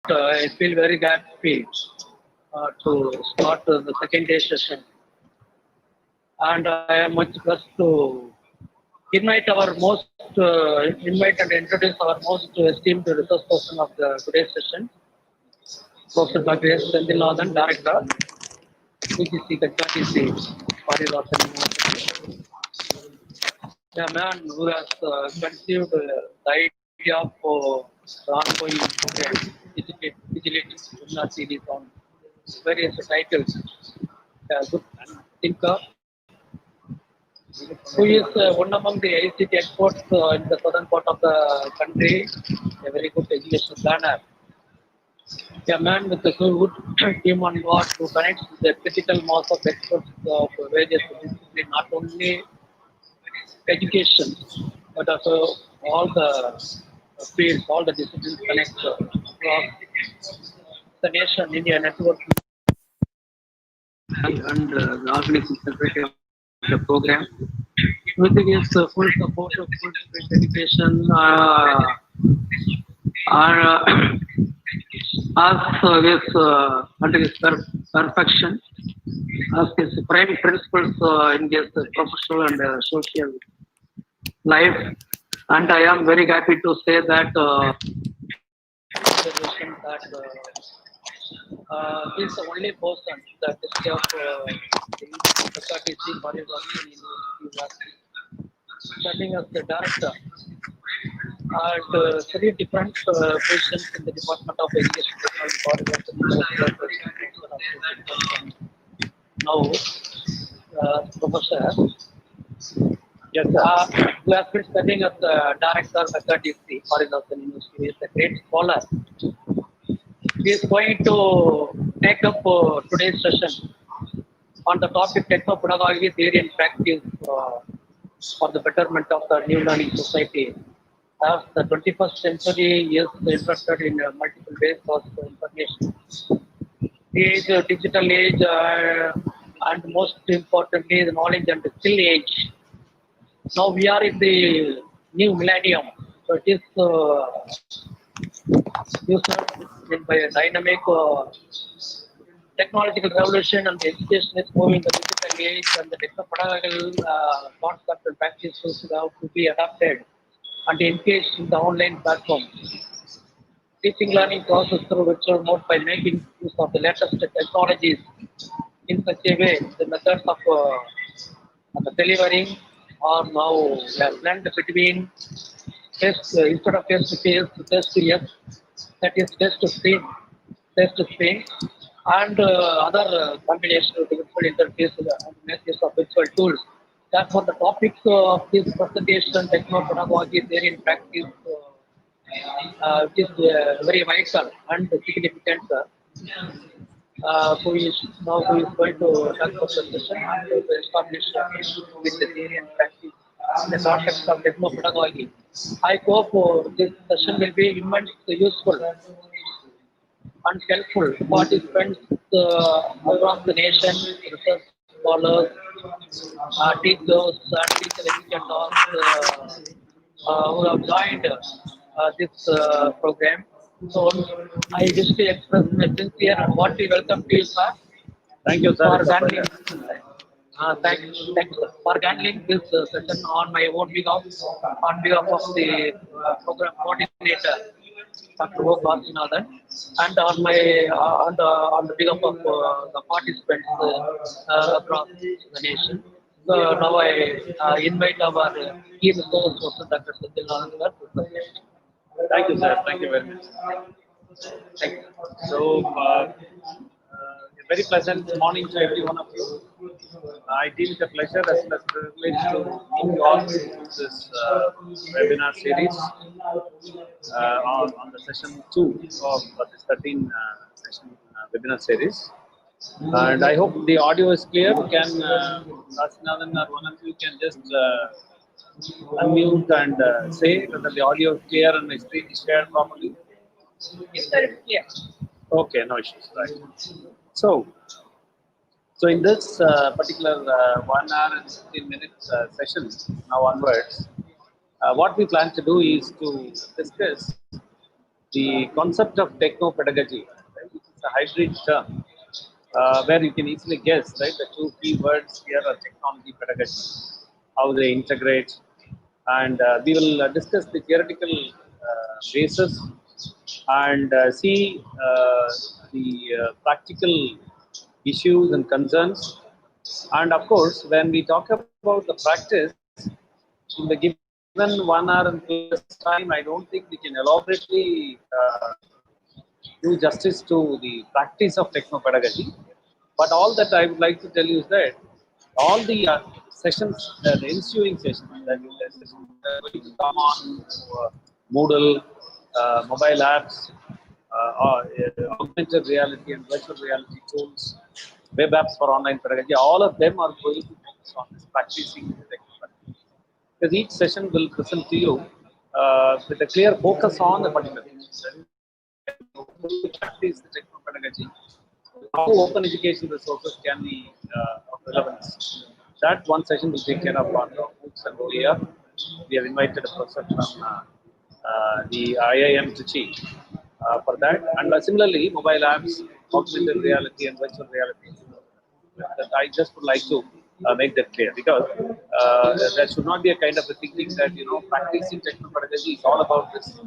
I feel very happy to start the second day session, and I am much blessed to invite and introduce our most esteemed resource person of the today's session, Professor Dr. S.Senthilnathan, Director, UGC HRDC, Bharathidasan University. A man who has conceived the idea for the ongoing program, DigiLit series on various titles. A good thinker who is one among the ICT experts in the southern part of the country, a very good education planner. A man with a good team on board who connects the critical mass of experts of various disciplines, not only education, but also all the fields, all the disciplines connect across the nation, India network, and the organizing secretary of the program. With his full support of full education, as under his perfection, as his prime principles in his professional and social life. And I am very happy to say that he is the only person that is of the HRDC Bharathidasan University, serving as the director and three different positions in the Department of Education Technology Bharathidasan. Now, Professor, yes, who has been studying as the director of HRDC Bharathidasan University, is a great scholar. He is going to take up today's session on the topic Techno-Pedagogy theory and practice for the betterment of the new learning society. As the 21st century is interested in multiple ways of information. The age, digital age, and most importantly, the knowledge and the skill age. Now we are in the new millennium. So it is used by a dynamic technological revolution, and the education is moving the digital age, and the techno-pedagogical concept and practices have to be adapted and engaged in the online platform. Teaching learning process through virtual mode by making use of the latest technologies in such a way the methods of the delivering are now blended between test instead of face to face, test to yes, that is test to screen, and other combination of the virtual interface and methods of virtual tools. Therefore, the topics of this presentation, techno-pedagogy, theory and practice, is very vital and significant. Who is going to talk about the session and to establish with the theory and practice the context of techno-pedagogy. I hope this session will be immensely useful and helpful. Participants across the nation, research scholars, teachers, and teacher educators who have joined this program. So I wish to express my sincere and hearty welcome to you, sir. Thank you, sir. For handling, thanks for handling this session on my own behalf, on behalf of the program coordinator, Dr. Bharathidasan, and on my on the behalf of the participants across the nation. So now I invite our key resource person, Dr. S.Senthilnathan, to present. Thank you, sir. Thank you very much. Thank you. So, a very pleasant morning to every one of you. I deem it a pleasure as well as privilege to meet you all in this webinar series on the session 2 of this 13 session webinar series. And I hope the audio is clear. Can Bharathidasan or one of you can just unmute and say whether the audio is clear and the screen is shared properly? Yes, sir, it's clear. Okay, no issues. Right. So in this particular 1 hour and 15 minutes session now onwards, what we plan to do is to discuss the concept of techno-pedagogy, right, which is a hybrid term, where you can easily guess, right, the two key words here are technology pedagogy, how they integrate, and we will discuss the theoretical basis and see the practical issues and concerns. And of course, when we talk about the practice, in the given 1 hour and plus time, I don't think we can elaborately do justice to the practice of techno-pedagogy. But all that I would like to tell you is that all the sessions, the ensuing sessions that are going to come on Moodle, mobile apps, augmented reality and virtual reality tools, web apps for online pedagogy, all of them are going to focus on this practicing techno-pedagogy. Because each session will present to you with a clear focus on the particular thing. Practice the techno-pedagogy. How open education resources can be of relevance. That one session will take care of on books and OER. We have invited a professor from the IIM Trichy for that. And similarly, mobile apps, augmented reality and virtual reality. That I just would like to make that clear, because there should not be a kind of a thinking that practicing techno-pedagogy is all about this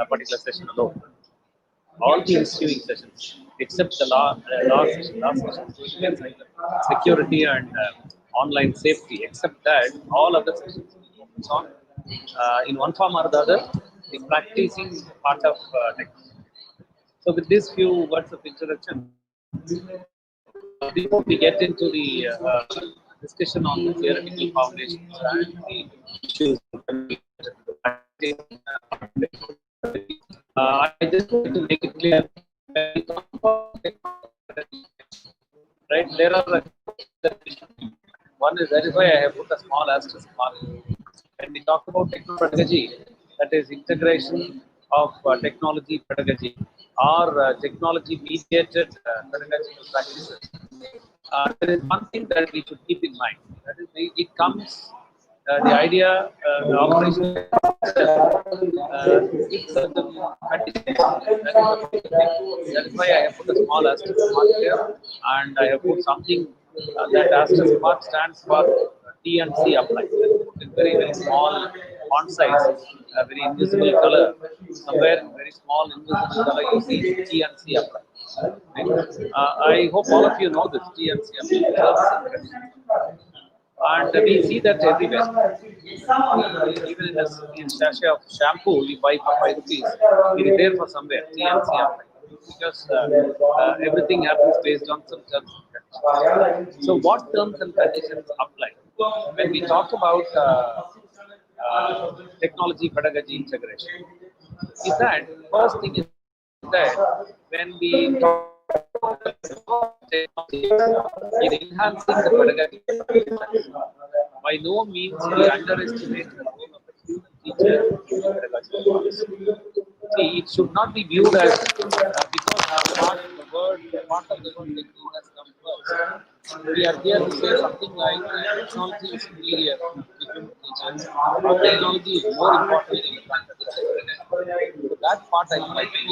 particular session alone. All the ensuing sessions, except the last session, security and online safety, except that, all other sessions will focus on, in one form or the other, the practicing part of technology. So, with these few words of introduction, before we get into the discussion on the theoretical foundations and the issues, I just want to make it clear. Right, there are one is, that is why I have put a small asterisk mark. When we talk about techno-pedagogy, that is integration of technology pedagogy or technology mediated pedagogical practices. There is one thing that we should keep in mind. That is, it comes the idea, the operation. It's certain conditions. That is why I have put a small asterisk mark here, and I have put something that asterisk mark stands for T and C applied. In very small font size, very invisible color. Somewhere in very small invisible color, you see T and C applied. Right? I hope all of you know this T and C applied. And we see that everywhere. Even in a sachet of shampoo, you buy for 5 rupees. It is there for somewhere. Because everything happens based on some terms and conditions. So, what terms and conditions apply when we talk about technology pedagogy integration? Is that first thing is that when we talk in enhancing the pedagogy, by no means we underestimate the role of a human teacher in pedagogy. See, it should not be viewed as because part of the word techno has come first. We are here to say something like technology is superior to human teachers, or technology is more important in the context of pedagogy. So that part I would like to be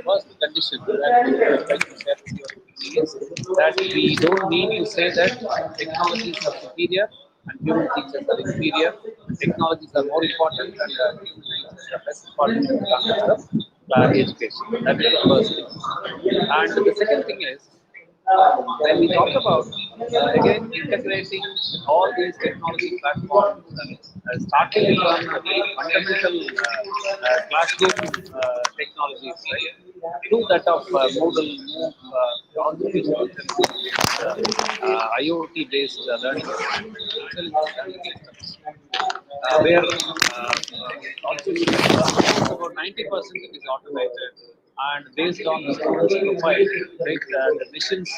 first condition that we would like to share with you is that we don't need to say that technologies are superior and human teachers are inferior. Technologies are more important and human teachers are less important in the context of education. That is the first thing. And the second thing is, when we talk about again integrating all these technology platforms, starting from the very fundamental classroom technologies, right, to that of Moodle, MOOC, all the visual IoT-based learning systems, where also about 90% is automated. And based on the student's profile, right, the missions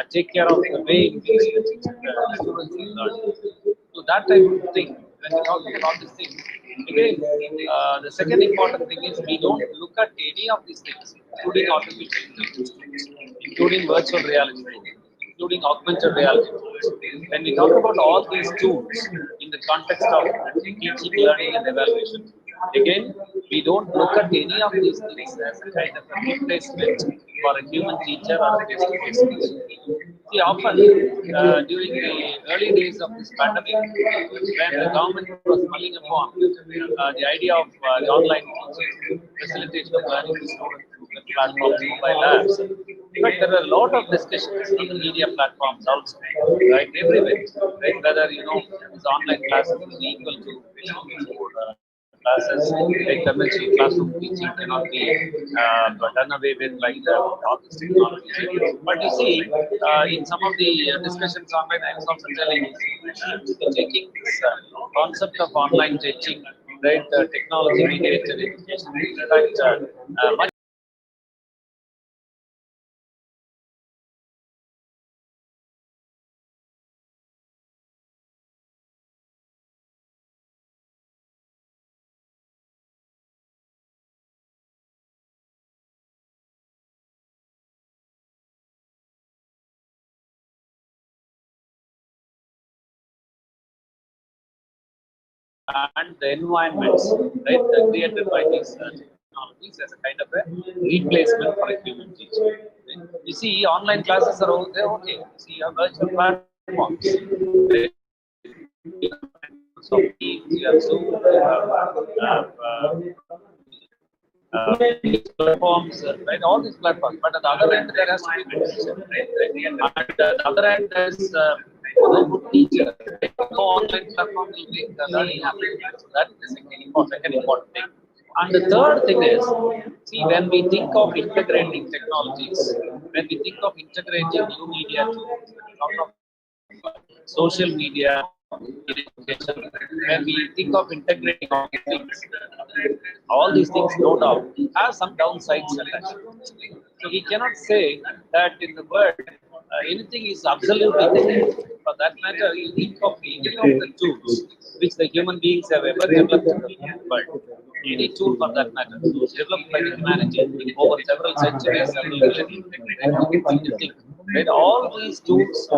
take care of the way in which the students learn. So that type of thing, when we talk about all these things, again, the second important thing is we don't look at any of these things, including artificial intelligence, including virtual reality, including augmented reality. When we talk about all these tools in the context of teaching, learning, and evaluation, Again, we don't look at any of these things as a kind of a replacement for a human teacher or a face-to-face teacher. See, often during the early days of this pandemic, when the government was mulling upon the idea of the online teaching, facilitation of learning to students through web platforms, mobile apps, but there were a lot of discussions on the media platforms also, right? Everywhere, right? Whether these online classes will be equal to classes, like conventional classroom teaching cannot be done away with like all this technology. But you see, in some of the discussions online, I was also telling you, taking this concept of online teaching, right? Technology mediated education, in fact, much and the environments, right, created by these technologies as a kind of a replacement for a human teacher. Right? You see, online classes are over there, okay. You see, you have virtual platforms. Right? So, you have Zoom, you have these platforms, right? All these platforms. But at the other end, there has to be mediation, right? And the other end is no good teacher. Right? No online platform will make learning happen. So that is second important thing. And the third thing is, see, when we think of integrating technologies, when we think of integrating new media tools, talk of social media in education, when we think of integrating all these things, no doubt, have some downsides attached. So we cannot say that in the world anything is absolutely good. For that matter, you think of any of the tools which the human beings have ever developed in the world. Any tool for that matter, developed by the humanity over several centuries, several millennia. Right? All these tools,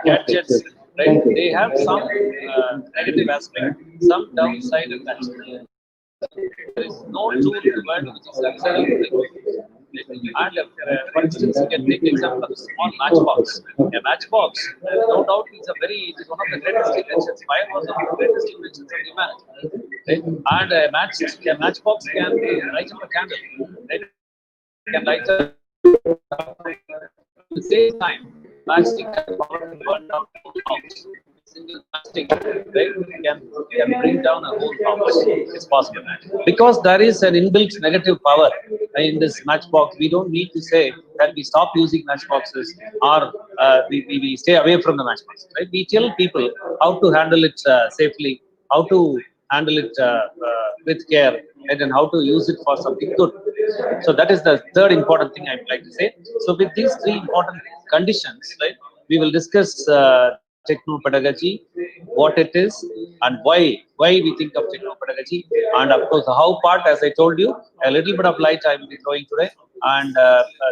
gadgets, right? They have some negative aspect, some downside attached. There is no tool in the world which is absolutely good. And for instance, you can take the example of a small matchbox. A matchbox, no doubt, it is one of the greatest inventions. Fire was one of the greatest inventions of humanity. Right? And a matchbox can light up a candle. Right? Can light up at the same time. Matchstick can burn down a whole house. Single matchstick, right, can bring down a whole house. It's possible because there is an inbuilt negative power in this matchbox. We don't need to say that we stop using matchboxes or we stay away from the matchbox. Right? We tell people how to handle it safely, how to handle it with care, right, and how to use it for something good. So that is the third important thing I would like to say. So with these three important conditions, right, we will discuss techno-pedagogy, what it is, and why we think of techno-pedagogy, and of course the how part. As I told you, a little bit of light I will be throwing today, and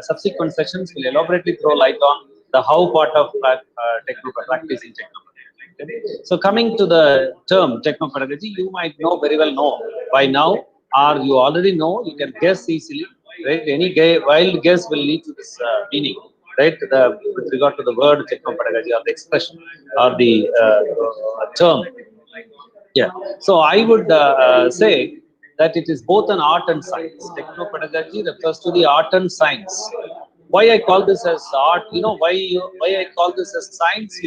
subsequent sessions will elaborately throw light on the how part of practicing techno-pedagogy. So coming to the term techno-pedagogy, you might very well know by now, or you already know, you can guess easily, right? Any wild guess will lead to this meaning, right? With regard to the word techno-pedagogy or the expression or the term. Yeah. So I would say that it is both an art and science. Techno-pedagogy refers to the art and science. Why I call this as art? Why I call this as science?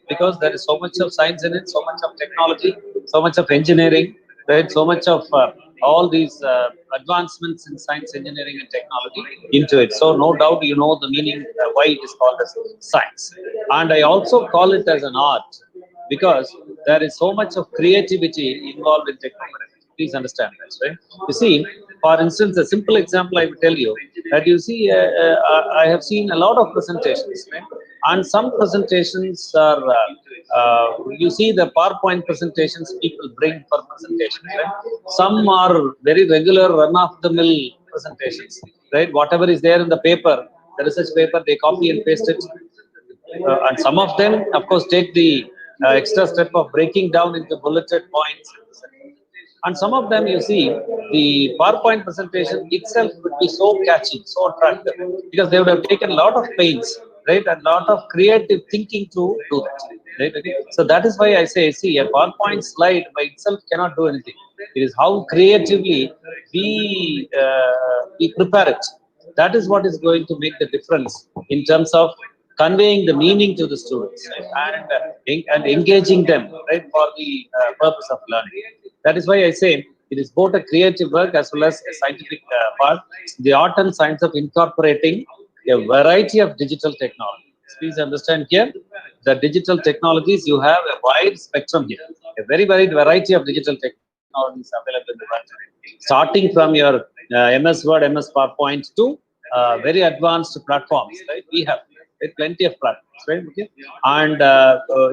Because there is so much of science in it, so much of technology, so much of engineering, right? So much of all these advancements in science, engineering, and technology into it. So no doubt you know the meaning why it is called as science. And I also call it as an art because there is so much of creativity involved in technology. Please understand this, right? You see, for instance, a simple example I will tell you that you see, I have seen a lot of presentations, right? And some presentations are, you see the PowerPoint presentations people bring for presentations, right? Some are very regular run-of-the-mill presentations, right? Whatever is there in the paper, the research paper, they copy and paste it. And some of them, of course, take the extra step of breaking down into bulleted points And some of them, you see, the PowerPoint presentation itself would be so catchy, so attractive, because they would have taken a lot of pains, right, and a lot of creative thinking to do that. Right? Okay. So that is why I say, see, a PowerPoint slide by itself cannot do anything. It is how creatively we prepare it. That is what is going to make the difference in terms of conveying the meaning to the students, right? And engaging them, right, for the purpose of learning. That is why I say it is both a creative work as well as a scientific part. The art and science of incorporating a variety of digital technologies. Please understand here, the digital technologies, you have a wide spectrum here, a very wide variety of digital technologies available in the world today. Starting from your MS Word, MS PowerPoint to very advanced platforms, right? We have plenty of platforms, right? Okay. And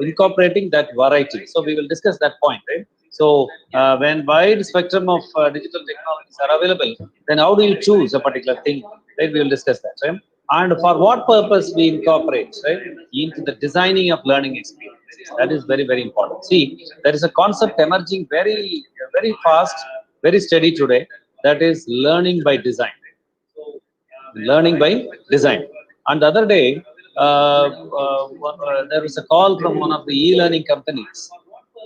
incorporating that variety. So we will discuss that point, right? So when wide spectrum of digital technologies are available, then how do you choose a particular thing? Right? We will discuss that, right? And for what purpose we incorporate, right, into the designing of learning experiences. That is very, very important. See, there is a concept emerging very, very fast, very steady today. That is learning by design. Learning by design. And the other day, there was a call from one of the e-learning companies,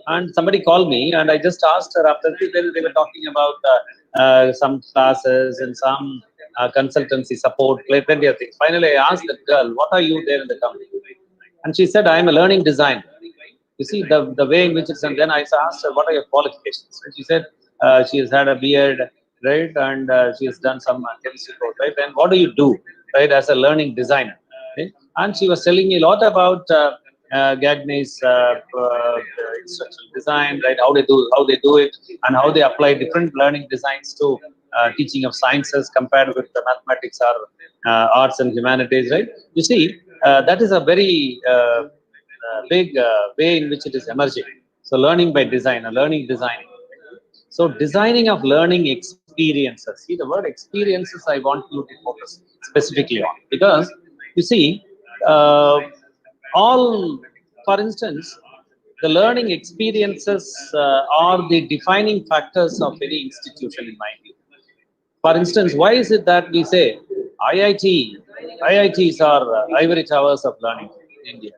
and somebody called me, and I just asked her after they were talking about some classes and some consultancy support, plenty of things. Finally, I asked that girl, "What are you there in the company?" And she said, "I am a learning designer." You see the way in which it's, and then I asked her, "What are your qualifications?" And she said, she has had a beard, right, and she has done some chemistry course, right. And what do you do, right, as a learning designer? Right? And she was telling me a lot about Gagne's instructional design, right? How they do it, and how they apply different learning designs to teaching of sciences compared with the mathematics or arts and humanities, right? You see, that is a very big way in which it is emerging. So learning by design, learning designing. So designing of learning experiences. See, the word experiences I want you to focus specifically on, because you see, all, for instance, the learning experiences are the defining factors of any institution in my view. For instance, why is it that we say IITs are ivory towers of learning in India?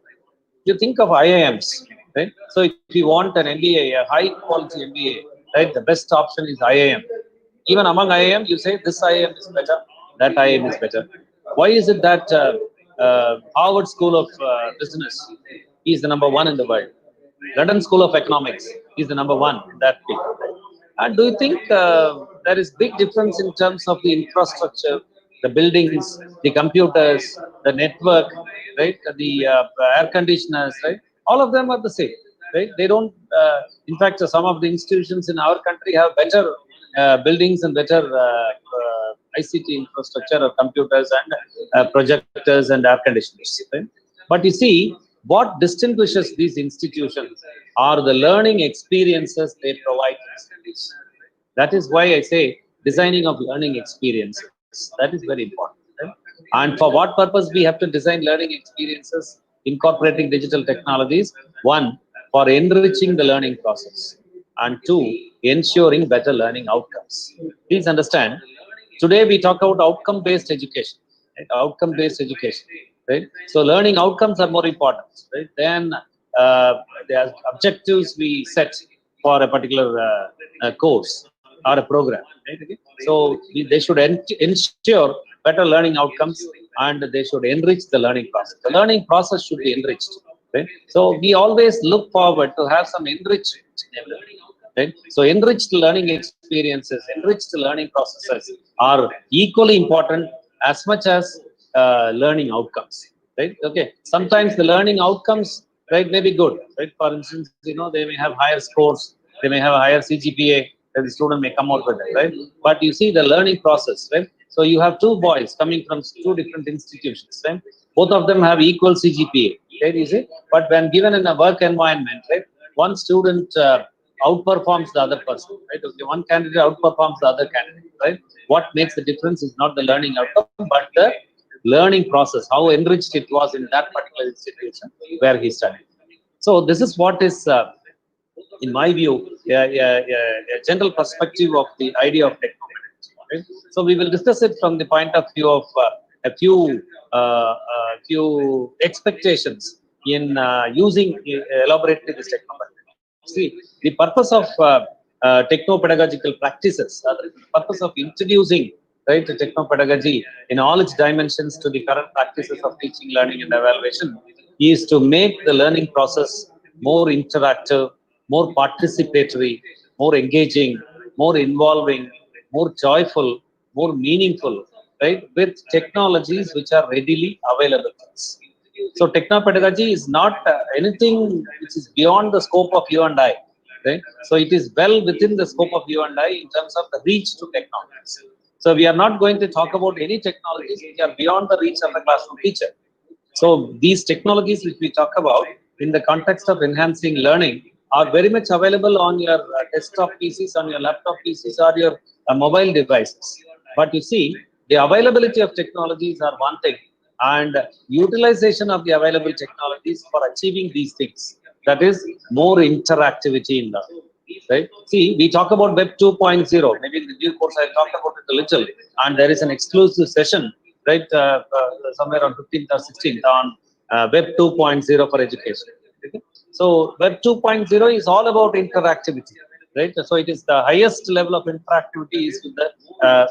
You think of IIMs, right? So if you want an MBA, a high quality MBA, right, the best option is IIM. Even among IIM, you say this IIM is better, that IIM is better. Why is it that Harvard School of Business is the number one in the world? London School of Economics is the number one in that field. And do you think there is big difference in terms of the infrastructure, the buildings, the computers, the network, right? The air conditioners, right? All of them are the same, right? They don't. In fact, some of the institutions in our country have better buildings and better ICT infrastructure or computers and projectors and air conditioners. Right? But you see, what distinguishes these institutions are the learning experiences they provide to the students. That is why I say designing of learning experiences. That is very important. Right? And for what purpose we have to design learning experiences incorporating digital technologies? One, for enriching the learning process, and two, ensuring better learning outcomes. Please understand, today we talk about outcome-based education, right? Outcome-based education, right? So learning outcomes are more important, right, than the objectives we set for a particular course or a program, right? Okay? So they should ensure better learning outcomes, and they should enrich the learning process. The learning process should be enriched, right? So we always look forward to have some enrichment in learning. Right? So enriched learning experiences, enriched learning processes are equally important as much as learning outcomes. Right? Okay. Sometimes the learning outcomes, right, may be good. Right? For instance, they may have higher scores, they may have a higher CGPA that the student may come out with it. Right? But you see the learning process. Right? So you have two boys coming from two different institutions. Right? Both of them have equal CGPA. Right? You see? But when given in a work environment, right, one student outperforms the other person, right? Okay, one candidate outperforms the other candidate, right? What makes the difference is not the learning outcome, but the learning process, how enriched it was in that particular institution where he studied. So this is what is in my view, a general perspective of the idea of techno-pedagogy. Right? So we will discuss it from the point of view of few expectations in using elaborately this techno-pedagogy. See, the purpose of techno-pedagogical practices, the purpose of introducing right techno-pedagogy in all its dimensions to the current practices of teaching, learning, and evaluation is to make the learning process more interactive, more participatory, more engaging, more involving, more joyful, more meaningful, right? With technologies which are readily available to us. So techno-pedagogy is not anything which is beyond the scope of you and I, right? So it is well within the scope of you and I in terms of the reach to technologies. So we are not going to talk about any technologies which are beyond the reach of the classroom teacher. So these technologies which we talk about in the context of enhancing learning are very much available on your desktop PCs, on your laptop PCs, or your mobile devices. But you see, the availability of technologies are one thing, and utilization of the available technologies for achieving these things, that is more interactivity in learning. Right? See, we talk about Web 2.0. Maybe in the due course I'll talk about it a little, and there is an exclusive session, right, somewhere on 15th or 16th on Web 2.0 for education. Okay? So Web 2.0 is all about interactivity, right? So it is the highest level of interactivity is with the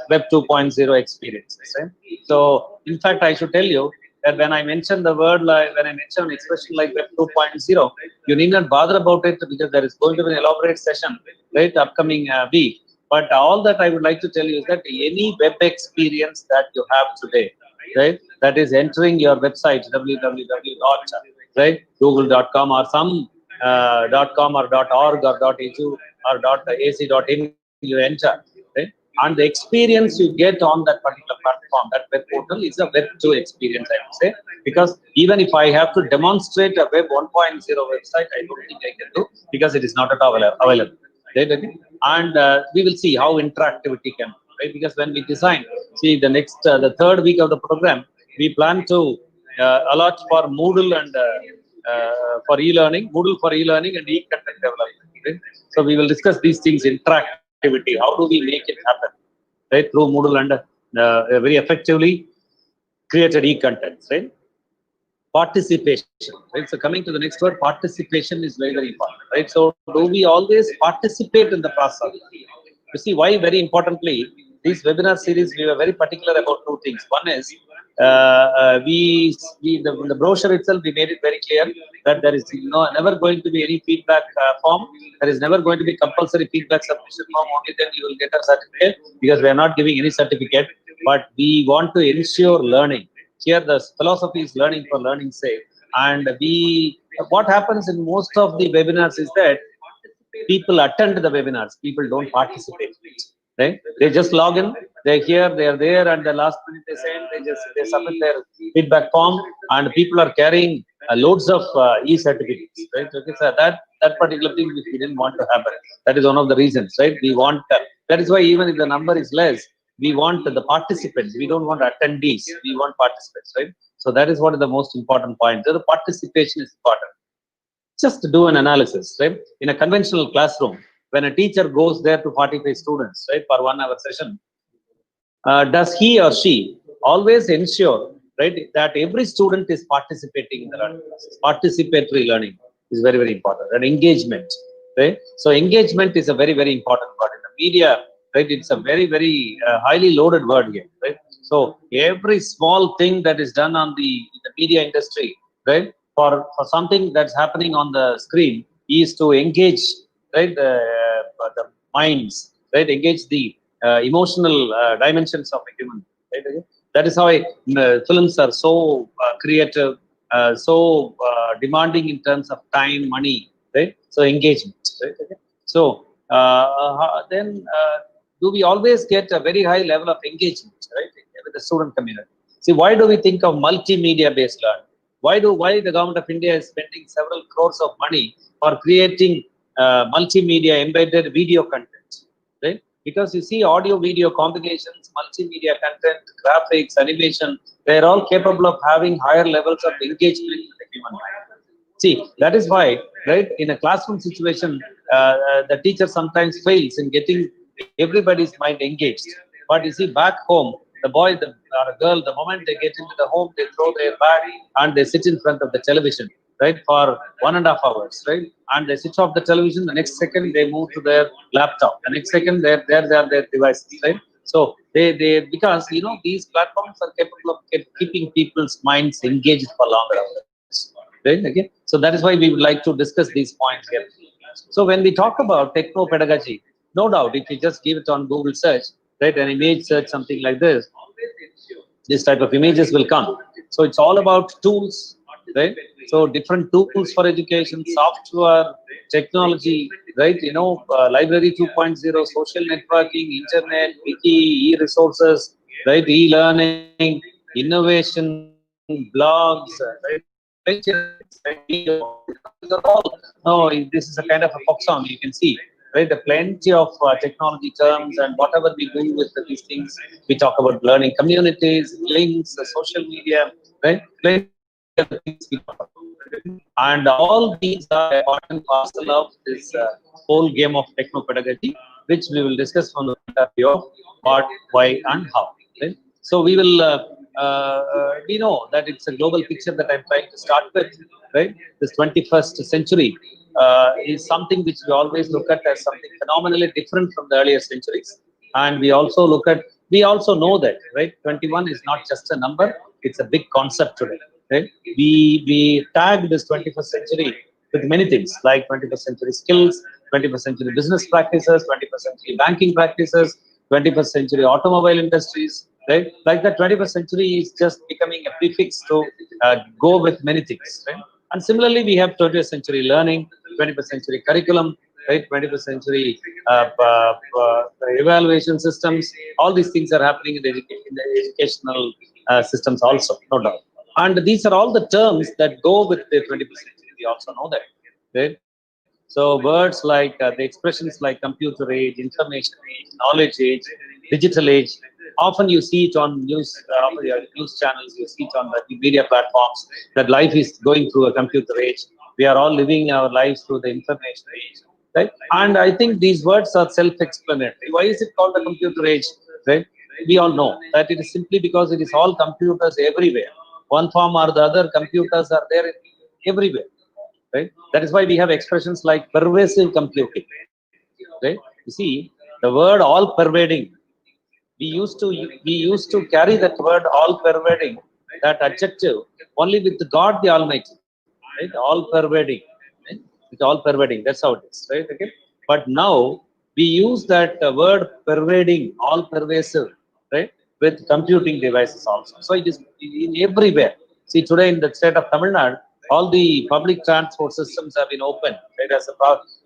Web 2.0 experiences. Right? So in fact, I should tell you that when I mention the word, like when I mention an expression like Web 2.0, you need not bother about it because there is going to be an elaborate session, right, upcoming week. But all that I would like to tell you is that any web experience that you have today, right, that is entering your website www.google.com or some .com or .org or .edu or .ac.in you enter, right? And the experience you get on that particular platform, that web portal, is a Web 2 experience, I would say. Because even if I have to demonstrate a Web 1.0 website, I don't think I can do, because it is not at all available. Right? Okay? And we will see how interactivity can be, right? Because when we design, see the next, the third week of the program, we plan to allot for Moodle and for e-learning, Moodle for e-learning and e-content development. Right? So we will discuss these things, interactivity. How do we make it happen, right? Through Moodle and very effectively created e-contents, right? Participation, right? So coming to the next word, participation is very, very important, right? So do we always participate in the process? You see, why very importantly, this webinar series, we were very particular about two things. One is, the brochure itself, we made it very clear that there is never going to be any feedback form. There is never going to be compulsory feedback submission form. Only then you will get a certificate, because we are not giving any certificate, but we want to ensure learning. Here, the philosophy is learning for learning's sake. And what happens in most of the webinars is that people attend the webinars, people don't participate, right? They just log in, they're here, they're there, and the last minute they submit their feedback form, and people are carrying loads of e-certificates, right? Okay, so that particular thing which we didn't want to happen. That is one of the reasons, right? We want that is why even if the number is less, we want the participants. We don't want attendees. We want participants, right? So that is what is the most important point. So the participation is important. Just do an analysis, right? In a conventional classroom, when a teacher goes there to 45 students, right, for 1 hour session, does he or she always ensure, right, that every student is participating in the learning process? Participatory learning is very, very important. And engagement, right? So engagement is a very, very important word in the media, right? It's a very, very highly loaded word here, right? So every small thing that is done on in the media industry, right, for something that's happening on the screen is to engage, right, the minds, right, engage the emotional dimensions of a human, right? That is why films are so creative, so demanding in terms of time, money, right? So engagement, right? So then do we always get a very high level of engagement, right, with the student community? See, why do we think of multimedia based learning? Why the government of India is spending several crores of money for creating multimedia embedded video content, right? Because you see, audio video combinations, multimedia content, graphics, animation, they're all capable of having higher levels of engagement with the human mind. See, that is why, right, in a classroom situation, the teacher sometimes fails in getting everybody's mind engaged. But you see, back home, the boy or a girl, the moment they get into the home, they throw their bag and they sit in front of the television, right, for 1.5 hours, right? And they switch off the television. The next second, they move to their laptop. The next second, they are their devices, right? So because these platforms are capable of keeping people's minds engaged for longer hours, right? Okay. So that is why we would like to discuss these points here. So when we talk about techno-pedagogy, no doubt, if you just give it on Google search, right, an image search, something like this type of images will come. So it's all about tools, right? So different tools for education, software, technology, right? Library 2.0, social networking, internet, wiki, e-resources, right? E-learning, innovation, blogs, right? Lectures, right? Video. These are all. No, this is a kind of a folk song. You can see, right? The plenty of technology terms and whatever we do with these things. We talk about learning communities, links, social media, right? Plenty of things we talk about. And all these are a part and parcel of this whole game of techno-pedagogy, which we will discuss from the point of view of what, why, and how. Right? So we will. We know that it's a global picture that I'm trying to start with. Right? This 21st century is something which we always look at as something phenomenally different from the earlier centuries. And we also know that, right? 21 is not just a number; it's a big concept today. Right? We tag this 21st century with many things like 21st century skills, 21st century business practices, 21st century banking practices, 21st century automobile industries, right? Like the 21st century is just becoming a prefix to go with many things, right? And similarly, we have 20th century learning, 21st century curriculum, right? 21st century evaluation systems. All these things are happening in the educational systems also, no doubt. And these are all the terms that go with the 21st century. We also know that, right? So words like the expressions like computer age, information age, knowledge age, digital age. Often you see it on news channels. You see it on the media platforms that life is going through a computer age. We are all living our lives through the information age, right? And I think these words are self-explanatory. Why is it called the computer age, right? We all know that it is simply because it is all computers everywhere. One form or the other, computers are there everywhere. Right? That is why we have expressions like pervasive computing. Right? You see, the word all pervading. We used to carry that word all pervading, that adjective, only with God the Almighty. Right? All pervading. Right? It's all pervading. That's how it is. Right? Okay. But now we use that word pervading, all pervasive, right, with computing devices also. So it is in everywhere. See, today in the state of Tamil Nadu, all the public transport systems have been opened, right,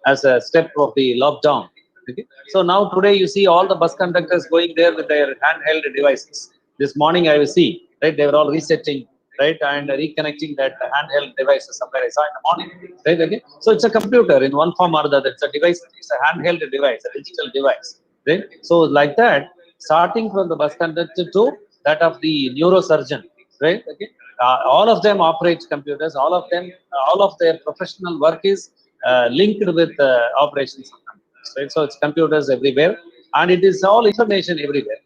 as a step of the lockdown. Okay? So now today you see all the bus conductors going there with their handheld devices. This morning I will see, right, they were all resetting, right, and reconnecting that handheld devices somewhere I saw in the morning, right? Okay, so it's a computer in one form or the other. It's a device, it's a handheld device, a digital device, right? So like that, starting from the bus conductor to that of the neurosurgeon, right? Okay, all of them operate computers. All of their professional work is linked with operations of computers, right? So it's computers everywhere, and it is all information everywhere.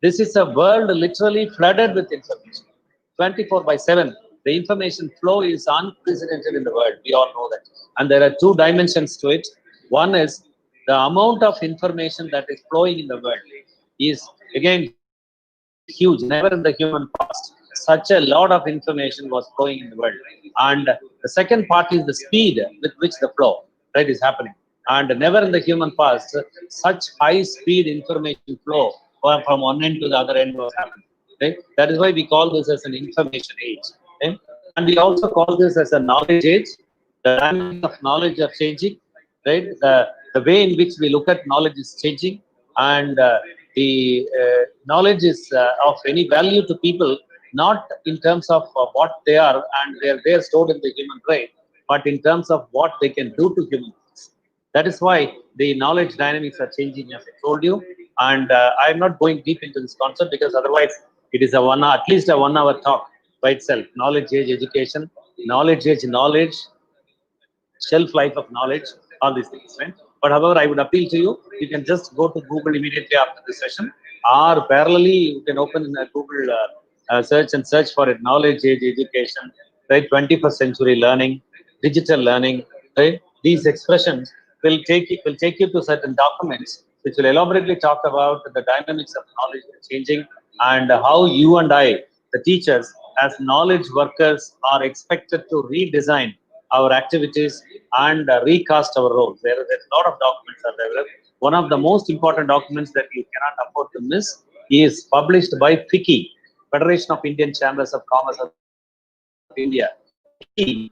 This is a world literally flooded with information. 24 by 7. The information flow is unprecedented in the world. We all know that. And there are two dimensions to it. One is the amount of information that is flowing in the world is again huge. Never in the human past such a lot of information was flowing in the world. And the second part is the speed with which the flow, right, is happening. And never in the human past such high speed information flow from one end to the other end was happening. Right? That is why we call this as an information age. Okay? And we also call this as a knowledge age. The dynamics of knowledge are changing. Right? The way in which we look at knowledge is changing, and the knowledge is of any value to people, not in terms of what they are and they're stored in the human brain, but in terms of what they can do to human beings. That is why the knowledge dynamics are changing, as I told you. And I'm not going deep into this concept because otherwise it is at least a 1 hour talk by itself. Knowledge age education, knowledge age knowledge, shelf life of knowledge, all these things, right? But however, I would appeal to you, you can just go to Google immediately after this session, or parallelly, you can open Google search and search for it, knowledge age education, right? 21st century learning, digital learning, right? These expressions will take you to certain documents which will elaborately talk about the dynamics of knowledge changing and how you and I, the teachers, as knowledge workers, are expected to redesign our activities and recast our roles. There's a lot of documents are there. One of the most important documents that you cannot afford to miss is published by FICCI, Federation of Indian Chambers of Commerce of India. FICCI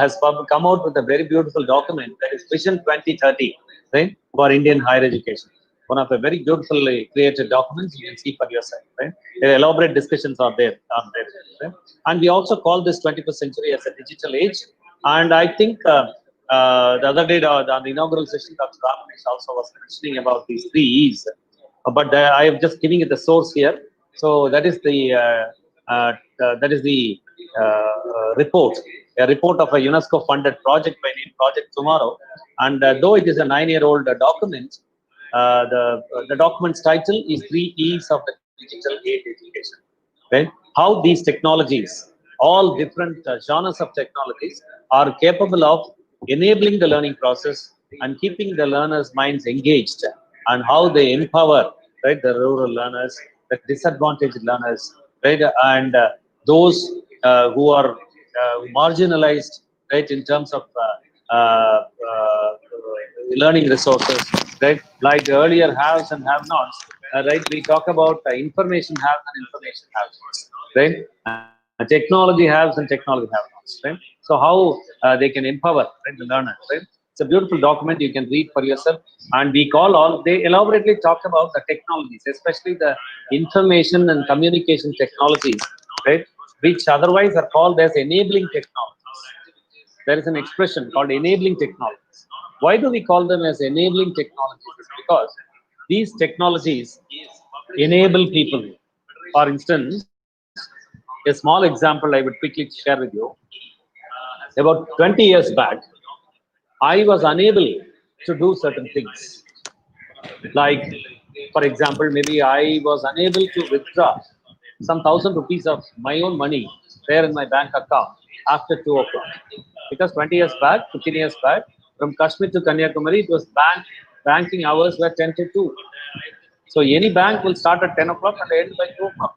has come out with a very beautiful document that is Vision 2030, right, for Indian higher education. One of the very beautifully created documents you can see for yourself, right? Elaborate discussions are there, right? And we also call this 21st century as a digital age. And I think the other day on the inaugural session, Dr. Ramanesh also was mentioning about these 3 E's. But I am just giving it the source here. So that is the report, a report of a UNESCO-funded project by name Project Tomorrow. And though it is a 9-year-old document, the document's title is 3 E's of the digital age education. Right? How these technologies, all different genres of technologies, are capable of enabling the learning process and keeping the learners' minds engaged, and how they empower, right, the rural learners, the disadvantaged learners, right, and those who are marginalized, right, in terms of learning resources, right, like the earlier haves and have-nots, right. We talk about information haves and information have-nots, right. Technology haves and technology have-nots, right. So how they can empower, right, the learner, right. It's a beautiful document you can read for yourself, and we call all, they elaborately talk about the technologies, especially the information and communication technologies, right, which otherwise are called as enabling technologies. There is an expression called enabling technologies. Why do we call them as enabling technologies? Because these technologies enable people. For instance, a small example I would quickly share with you. About 20 years back, I was unable to do certain things. Like, for example, maybe I was unable to withdraw some 1,000 rupees of my own money there in my bank account after 2 o'clock. Because 20 years back, 15 years back, from Kashmir to Kanyakumari, it was banking hours were 10 to 2. So any bank will start at 10 o'clock and end by 2 o'clock.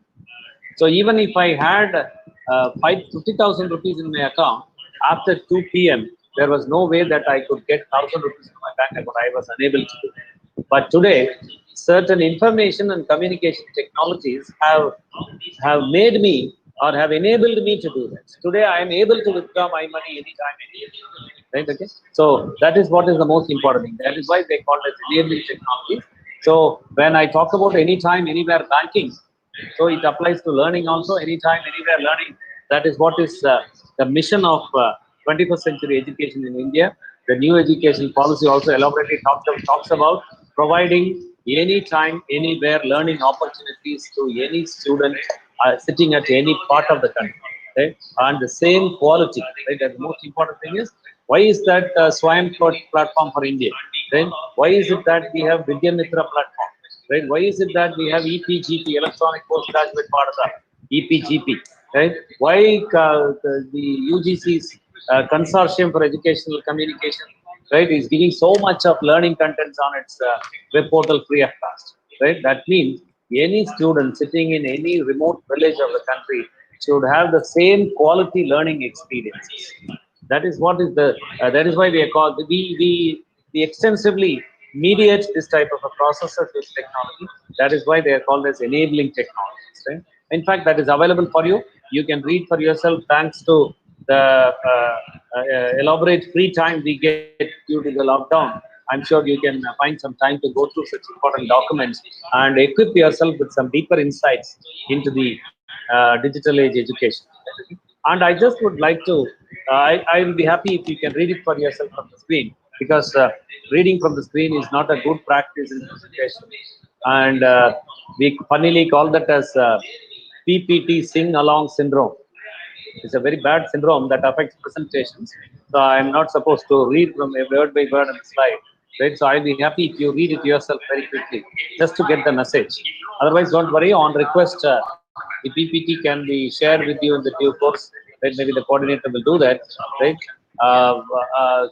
So even if I had 50,000 rupees in my account, after 2 p.m., there was no way that I could get 1,000 rupees in my bank account. I was unable to do it. But today, certain information and communication technologies have made me or have enabled me to do that. Today, I am able to withdraw my money anytime, anywhere. Right? Okay. So that is what is the most important thing. That is why they call it enabling technologies. So when I talk about anytime, anywhere banking, so it applies to learning also, anytime, anywhere learning. That is what is the mission of 21st century education in India. The new education policy also elaborately talks about providing anytime, anywhere learning opportunities to any student sitting at any part of the country. Right? And the same quality. Right? And the most important thing is, why is that Swayam platform for India? Right? Why is it that we have Vidya Mitra platform? Right? Why is it that we have EPGP, Electronic Postgraduate Bharathidasan, EPGP, right? Why the UGC's Consortium for Educational Communication, right, is giving so much of learning contents on its web portal free of cost, right? That means any student sitting in any remote village of the country should have the same quality learning experiences. That is what is the, that is why we are called, we extensively mediate this type of a processes with technology. That is why they are called as enabling technologies. Right? In fact, that is available for you. You can read for yourself thanks to the elaborate free time we get due to the lockdown. I'm sure you can find some time to go through such important documents and equip yourself with some deeper insights into the digital age education. And I just would like to, I will be happy if you can read it for yourself from the screen, because reading from the screen is not a good practice in presentation. And we funnily call that as PPT sing along syndrome. It's a very bad syndrome that affects presentations. So I'm not supposed to read from a word by word on the slide, right? So I'll be happy if you read it yourself very quickly, just to get the message. Otherwise, don't worry. On request, the PPT can be shared with you in the due course. Right? Maybe the coordinator will do that, right?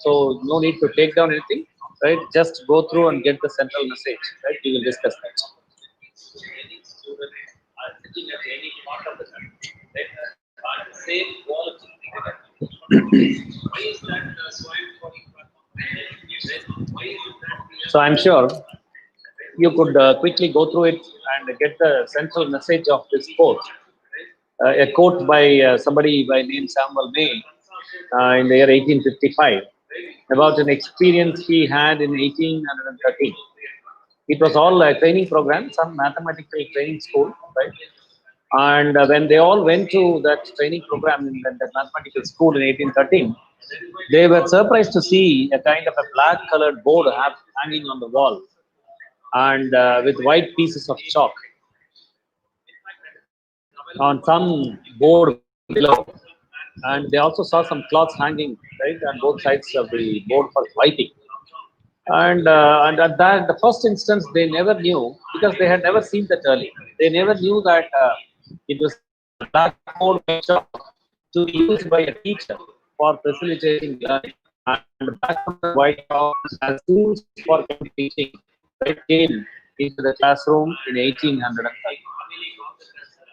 So no need to take down anything, right? Just go through and get the central message, right? We will discuss that. So I'm sure you could quickly go through it and get the central message of this quote. A quote by somebody by name Samuel May in the year 1855 about an experience he had in 1813. It was all a training program, some mathematical training school, right? And when they all went to that training program in that mathematical school in 1813, they were surprised to see a kind of a black colored board hanging on the wall and with white pieces of chalk on some board below. And they also saw some cloths hanging right on both sides of the board for writing. And at that, the first instance, they never knew because they had never seen that early. They never knew that it was a blackboard to be used by a teacher for facilitating learning. And blackboard white chalk as tools for teaching that came into the classroom in 1830.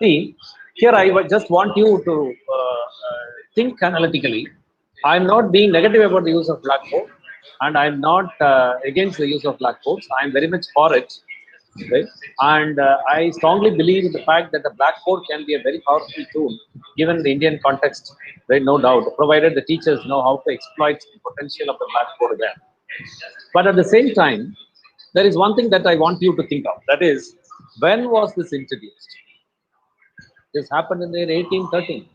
See, here I just want you to think analytically. I'm not being negative about the use of blackboard, and I'm not against the use of blackboards. I'm very much for it, right? And I strongly believe in the fact that the blackboard can be a very powerful tool given the Indian context, right? No doubt, provided the teachers know how to exploit the potential of the blackboard there. But at the same time, there is one thing that I want you to think of. That is, when was this introduced? This happened in the year 1813,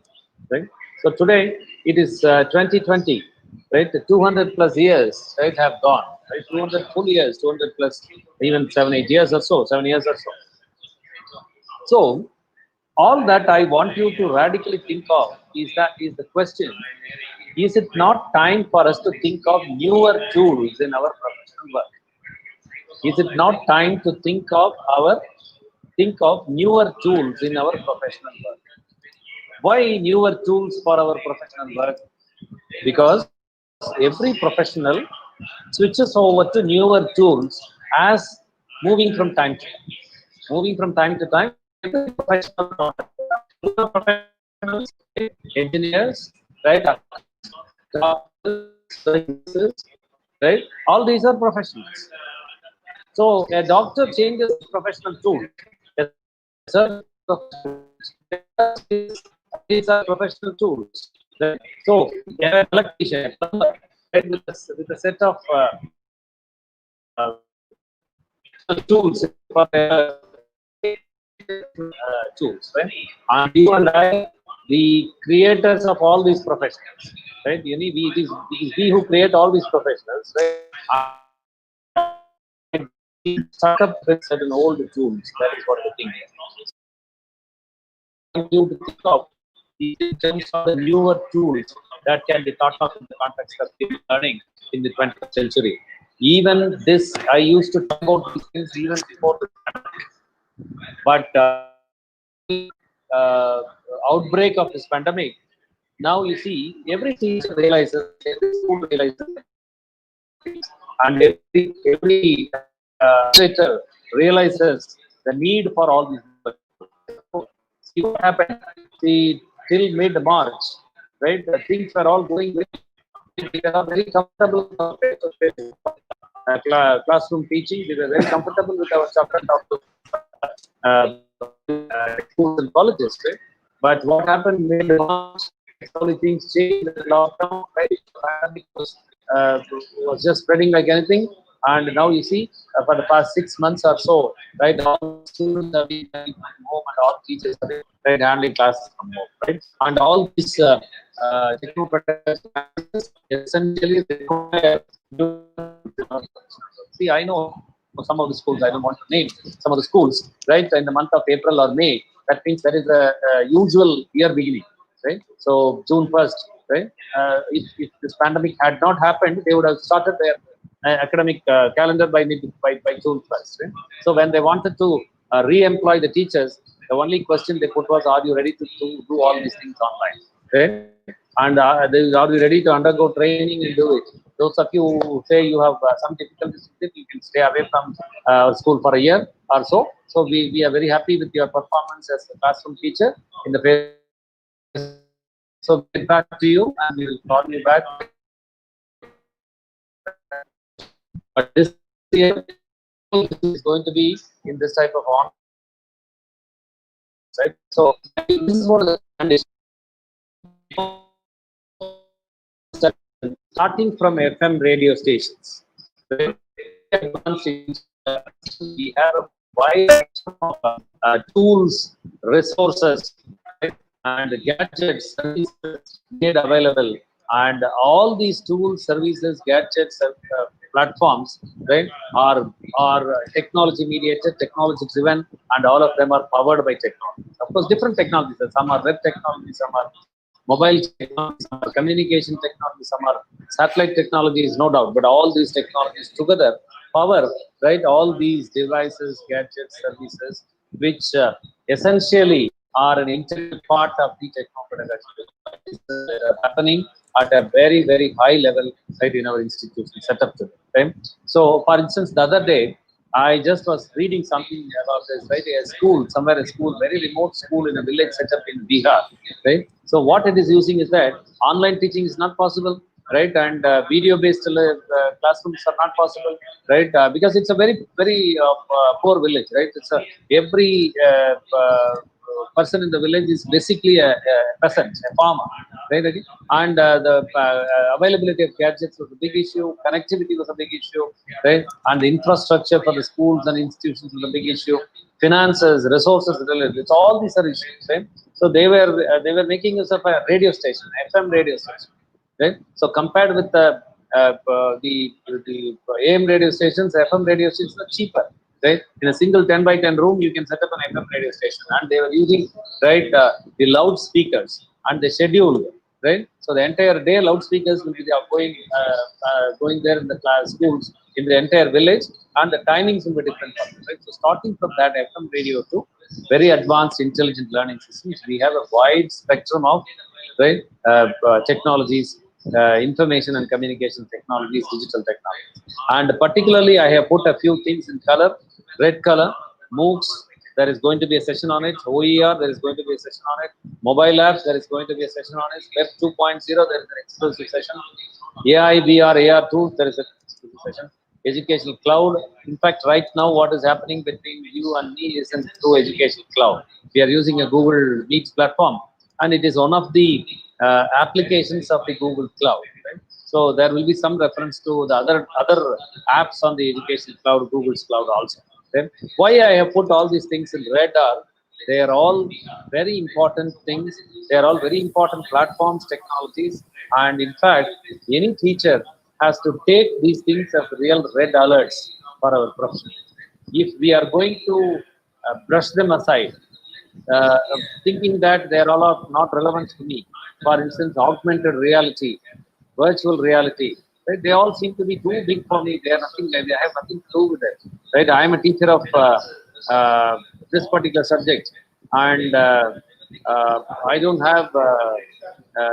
right? So today it is 2020, right? The 200 plus years, right, have gone, right? 200 full years, 200 plus, even 7 years or so. So all that I want you to radically think of is the question: is it not time for us to think of newer tools in our professional work? Is it not time to think of newer tools in our professional work? Why newer tools for our professional work? Because every professional switches over to newer tools as moving from time to time. Moving from time to time, every professional, professionals, engineers, right? Doctors, right? All these are professionals. So a doctor changes professional tool. These are professional tools. Right? So an electrician, right, with a set of tools for tools, right? And you and I, the creators of all these professionals, right? It is we who create all these professionals, right? Start up with certain old tools. That is what the thing is. You to think of in terms of the newer tools that can be thought of in the context of learning in the 20th century. Even this, I used to talk about these things even before the pandemic. But outbreak of this pandemic, now you see every teacher realizes, every school realizes, and every administrator realizes the need for all these. See what happened. See, till mid-March, right? The things were all going very. We were very comfortable with our classroom teaching. We were very comfortable with our subject of schools and colleges, right? But what happened mid-March? Slowly things changed. The lockdown, right? Was just spreading like anything. And now you see, for the past 6 months or so, right, all students have been from home and all teachers have been handling classes from home, right? And all these Techno-Pedagogy essentially require. See, I know some of the schools, I don't want to name some of the schools, right, in the month of April or May, that means there is a usual year beginning, right? So June 1st, right? If this pandemic had not happened, they would have started their academic calendar by June 1st. Right? So when they wanted to re-employ the teachers, the only question they put was, "Are you ready to do all these things online?" Right? And are you ready to undergo training and do it? Those of you who say you have some difficulties with it, you can stay away from school for a year or so. So we are very happy with your performance as a classroom teacher in the phase. So we'll get back to you and we will call you back. But this year is going to be in this type of on, right? So this is what the condition. Starting from FM radio stations, we have a wide tools, resources, right, and gadgets made available, and all these tools, services, gadgets, platforms, right, are technology mediated, technology driven, and all of them are powered by technology. Of course, different technologies. Some are web technology, some are mobile technology, some are communication technology, some are satellite technologies, no doubt. But all these technologies together power, right, all these devices, gadgets, services, which essentially are an integral part of the techno-pedagogy happening at a very, very high level, right, in our institution setup today. Right? So, for instance, the other day, I just was reading something about this, right? A school, somewhere a school, very remote school in a village set up in Bihar, right? So what it is using is that online teaching is not possible, right? And video-based classrooms are not possible, right? Because it's a very, very poor village, right? It's every person in the village is basically a peasant, a farmer, right? And the availability of gadgets was a big issue, connectivity was a big issue, right? And the infrastructure for the schools and institutions was a big issue, finances, resources, it's all these are issues, right? So they were making use of a radio station, FM radio station, right? So compared with the AM radio stations, FM radio stations are cheaper, right? In a single 10 by 10 room, you can set up an FM radio station, and they were using, right, the loudspeakers, and they scheduled, right? So the entire day loudspeakers will be going there in the schools in the entire village, and the timings will be different, right? So starting from that FM radio to very advanced intelligent learning systems, we have a wide spectrum of, right, technologies, information and communication technologies, digital technologies. And particularly, I have put a few things in color, red color, MOOCs, there is going to be a session on it. OER, there is going to be a session on it. Mobile apps, there is going to be a session on it. Web 2.0, there is an exclusive session. AI, VR, AR tools, there is an exclusive session. Educational cloud. In fact, right now, what is happening between you and me isn't through educational cloud. We are using a Google Meet platform, and it is one of the applications of the Google Cloud. Right? So there will be some reference to the other apps on the educational cloud, Google's cloud also. Okay? Why I have put all these things in red are they are all very important things. They are all very important platforms, technologies, and in fact, any teacher has to take these things as real red alerts for our profession. If we are going to brush them aside, thinking that they are all not relevant to me, for instance, augmented reality, virtual reality, right? They all seem to be too big for me. They are nothing. They have nothing to do with it, right? I am a teacher of this particular subject, and I don't have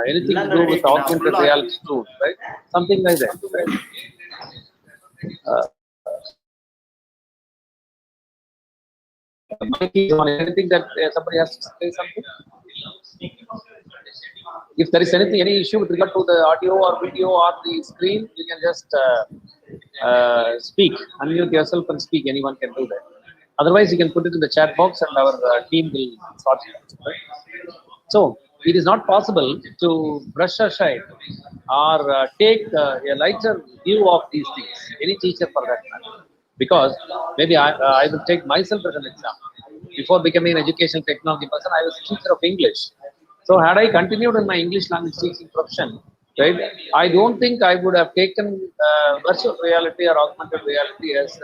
anything to do with augmented reality tools, right? Something like that, right? Anything that somebody has to say something? If there is any issue with regard to the audio or video or the screen, you can just speak, unmute yourself and speak. Anyone can do that. Otherwise, you can put it in the chat box and our team will sort it out. Right? So, it is not possible to brush aside or take a lighter view of these things, any teacher for that matter. Because maybe I will take myself as an example. Before becoming an educational technology person, I was a teacher of English. So had I continued in my English language teaching profession, right, I don't think I would have taken virtual reality or augmented reality as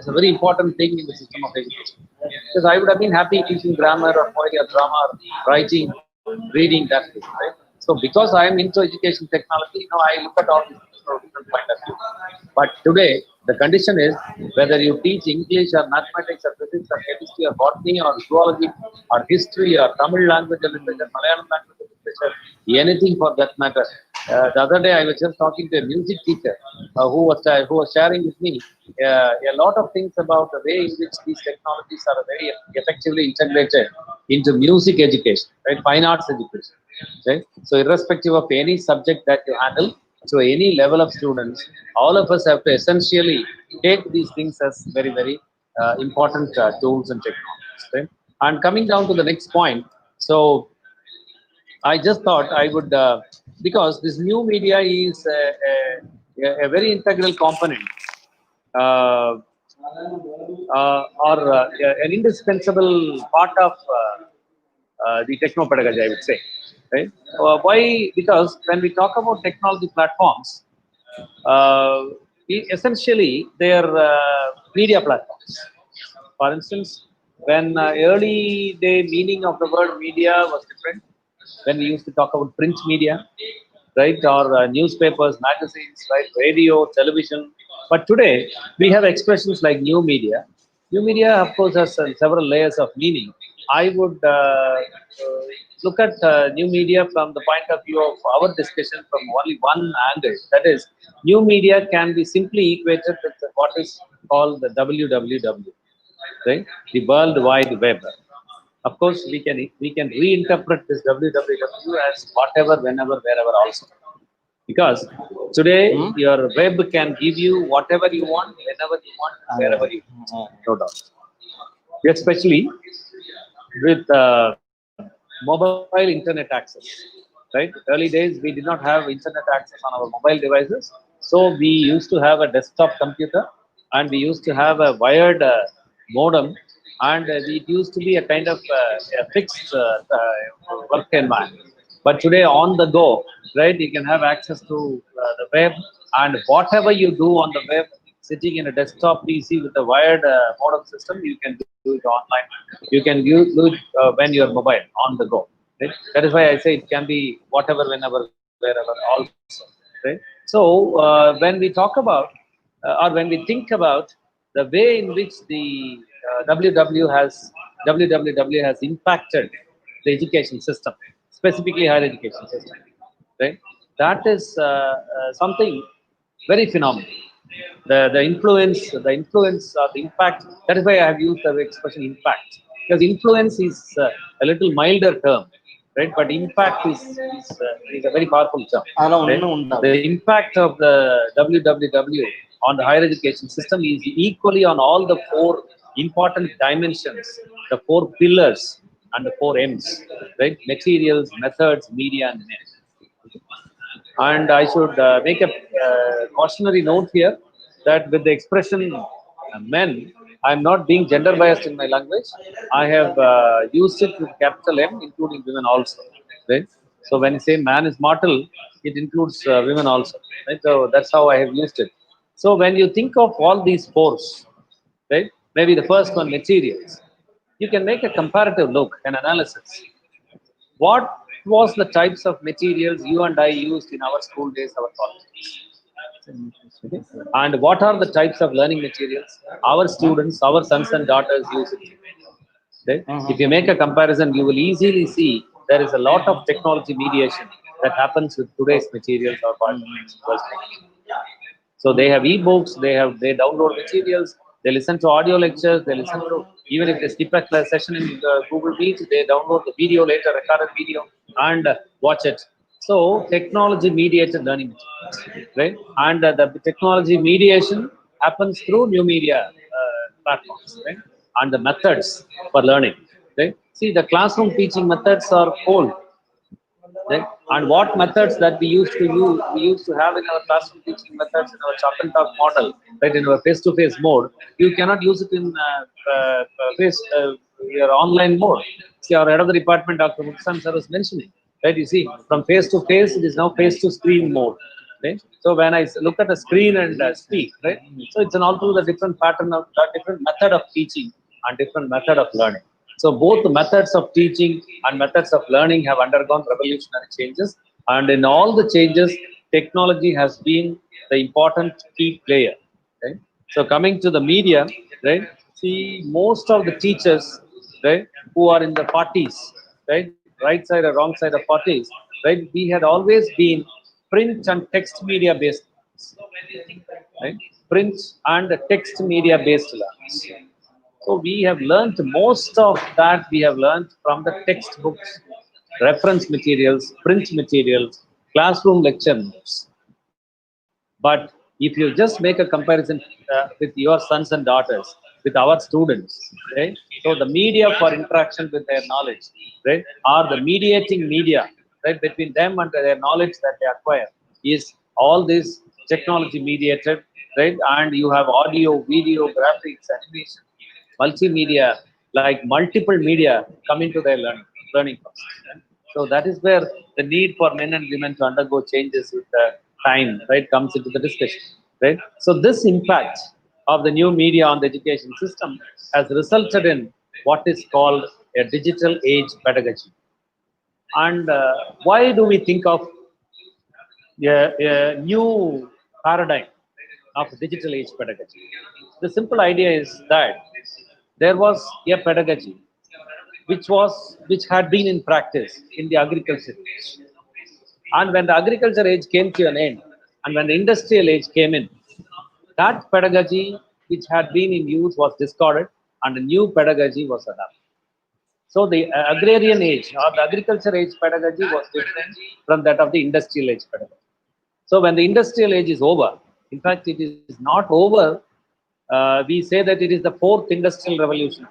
a very important thing in the system of education. Because I would have been happy teaching grammar or poetry or drama or writing reading that book, right? So because I am into education technology, I look at all these things from a different point of view. But today, the condition is whether you teach English or mathematics or physics or chemistry or botany or zoology or history or Tamil language or literature, Malayalam language or literature, anything for that matter. The other day, I was just talking to a music teacher who was sharing with me a lot of things about the way in which these technologies are very effectively integrated into music education, right? Fine arts education, right? So irrespective of any subject that you handle, to any level of students, all of us have to essentially take these things as very, very important tools and technologies, right? And coming down to the next point, so I just thought I would, because this new media is a very integral component uh, or an indispensable part of the techno-pedagogy, I would say. Right? Why? Because when we talk about technology platforms, essentially they are media platforms. For instance, when early day meaning of the word media was different, when we used to talk about print media, right, or newspapers, magazines, right, radio, television. But today we have expressions like new media. New media, of course, has several layers of meaning. I would look at new media from the point of view of our discussion from only one angle. That is, new media can be simply equated with what is called the WWW, right? The World Wide Web. Of course, we can reinterpret this WWW as whatever, whenever, wherever also. Because today your web can give you whatever you want, whenever you want, wherever you want. No doubt. Especially with mobile internet access. Right? Early days we did not have internet access on our mobile devices, so we used to have a desktop computer and we used to have a wired modem, and it used to be a kind of a fixed work environment. But today, on the go, right, you can have access to the web, and whatever you do on the web, sitting in a desktop PC with a wired modem system, you can do it online. You can do it when you're mobile on the go. Right? That is why I say it can be whatever, whenever, wherever also. Right? So when we talk about or when we think about the way in which the WWW has impacted the education system, specifically higher education system, right? That is something very phenomenal. The influence or the impact. That is why I have used the expression impact, because influence is a little milder term, right? But impact is a very powerful term. Right? The impact of the WWW on the higher education system is equally on all the four important dimensions, the four pillars and the four M's, right? Materials, methods, media, and men. And I should make a cautionary note here that with the expression men, I'm not being gender biased in my language. I have used it with capital M, including women also. Right? So when you say man is mortal, it includes women also. Right? So that's how I have used it. So when you think of all these fours, right? Maybe the first one, materials. You can make a comparative look, an analysis. What was the types of materials you and I used in our school days, our college days? Okay. And what are the types of learning materials our students, our sons and daughters use it? Okay. If you make a comparison, you will easily see there is a lot of technology mediation that happens with today's materials or perspective. So they have e-books, they download materials, they listen to audio lectures, they listen to, even if they skip a class session in Google Meet, they download the video later, recorded video, and watch it. So technology mediated learning materials, right? And the technology mediation happens through new media platforms, right? And the methods for learning, right? See, the classroom teaching methods are old, right? And what methods that we used to have in our classroom teaching methods in our chalk and talk model, right? In our face-to-face mode, you cannot use it in your online mode. See, our head of the department, Dr. Muksan sir, was mentioning, right? You see, from face-to-face, it is now face-to-screen mode. Right? So when I look at a screen and speak, right? So it's an altogether different pattern of different method of teaching and different method of learning. So both the methods of teaching and methods of learning have undergone revolutionary changes, and in all the changes, technology has been the important key player. Right? So coming to the media, right? See, most of the teachers, right, who are in the parties, right, right side or wrong side of parties, right, we had always been print and text media based, right? Print and text media based learners. So we have learned most of that we have learned from the textbooks, reference materials, print materials, classroom lecture notes. But if you just make a comparison with your sons and daughters, with our students, right? So the media for interaction with their knowledge, right, or the mediating media, right, between them and their knowledge that they acquire is all this technology mediated, right? And you have audio, video, graphics, animation, multimedia, like multiple media come into their learning process. Right? So that is where the need for men and women to undergo changes with the time, right, comes into the discussion, right? So this impact of the new media on the education system has resulted in what is called a digital age pedagogy. And why do we think of a new paradigm of digital age pedagogy? The simple idea is that there was a pedagogy which had been in practice in the agriculture age. And when the agriculture age came to an end, and when the industrial age came in, that pedagogy which had been in use was discarded, and a new pedagogy was adopted. So the agrarian age or the agriculture age pedagogy was different from that of the industrial age pedagogy. So when the industrial age is over, in fact, it is not over. We say that it is the fourth industrial revolution.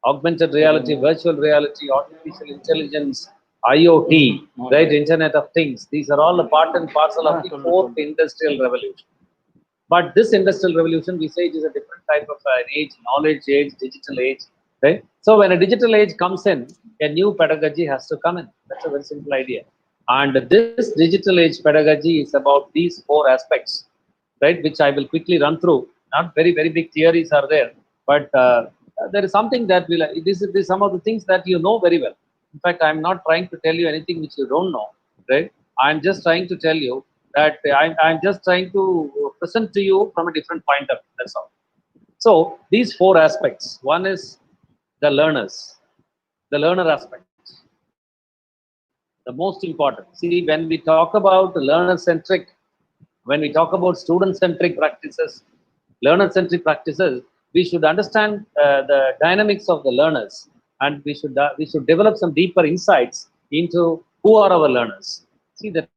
Augmented reality, virtual reality, artificial intelligence, IoT, right, Internet of Things. These are all a part and parcel of the fourth industrial revolution. But this industrial revolution, we say it is a different type of an age, knowledge age, digital age, right? So when a digital age comes in, a new pedagogy has to come in. That's a very simple idea. And this digital age pedagogy is about these four aspects, right, which I will quickly run through. Not very, very big theories are there, but there is something that will, this is some of the things that you know very well. In fact, I'm not trying to tell you anything which you don't know, right? I'm just trying to tell you that I'm just trying to present to you from a different point of view. That's all. So these four aspects. One is the learners, the learner aspect, the most important. See, when we talk about learner-centric, when we talk about student-centric practices, learner-centric practices, we should understand the dynamics of the learners, and we should develop some deeper insights into who are our learners. See, the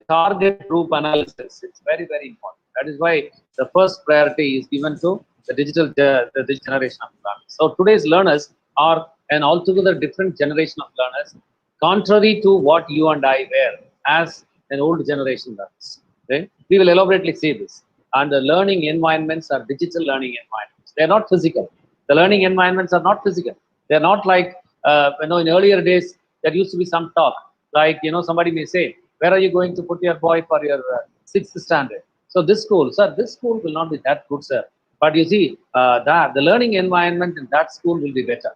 target group analysis, it's very, very important. That is why the first priority is given to the digital generation of learners. So today's learners are an altogether different generation of learners, contrary to what you and I were as an old generation learners. Right? We will elaborately see this. And the learning environments are digital learning environments. They are not physical. The learning environments are not physical. They are not like, in earlier days, there used to be some talk. Like, somebody may say, where are you going to put your boy for your 6th standard? So this school, sir, this school will not be that good, sir. But you see, that the learning environment in that school will be better.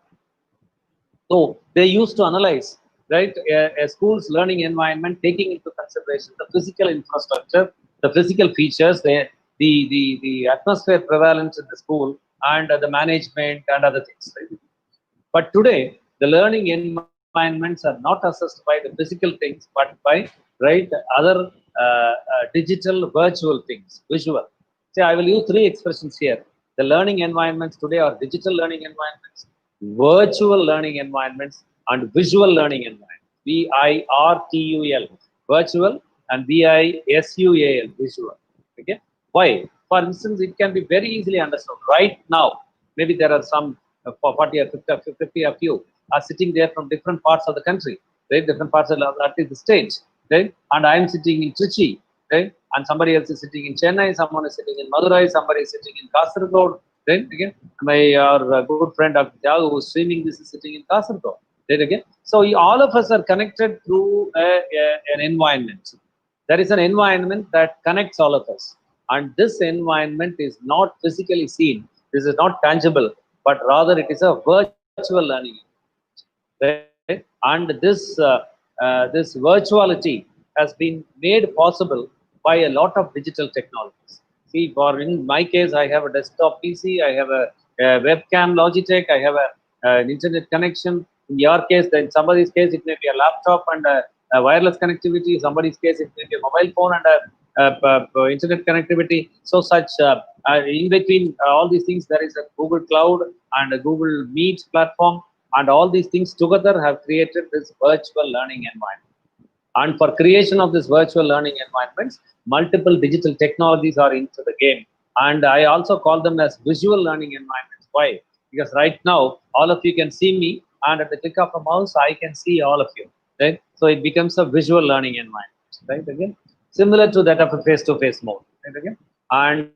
So they used to analyze, right, a school's learning environment, taking into consideration the physical infrastructure, the physical features, the atmosphere prevalent in the school, and the management and other things. Right? But today, the learning environments are not assessed by the physical things, but by, right, other digital, virtual things, visual. See, I will use three expressions here. The learning environments today are digital learning environments, virtual learning environments, and visual learning environments. VIRTUL, virtual, and VISUAL, visual. Okay. Why? For instance, it can be very easily understood. Right now, maybe there are some 40 or 50 of you are sitting there from different parts of the country, right? Different parts of the state, right? And I am sitting in Trichy, right? And somebody else is sitting in Chennai, someone is sitting in Madurai, somebody is sitting in Kasaragod, right? Again, our good friend Dr. Thiago, who is streaming this, is sitting in Kasaragod, right? Again, so all of us are connected through an environment. There is an environment that connects all of us, and this environment is not physically seen. This is not tangible, but rather it is a virtual learning, right? And this virtuality has been made possible by a lot of digital technologies. See, for in my case, I have a desktop PC, I have a webcam Logitech, I have an internet connection. In your case, in somebody's case, it may be a laptop and a wireless connectivity. In somebody's case, it may be a mobile phone and a internet connectivity. So such in between all these things, there is a Google Cloud and a Google Meet platform, and all these things together have created this virtual learning environment. And for creation of this virtual learning environments, multiple digital technologies are into the game. And I also call them as visual learning environments. Why? Because right now, all of you can see me, and at the click of a mouse, I can see all of you. Right? So it becomes a visual learning environment. Right? Again, similar to that of a face-to-face mode. Right? Again, and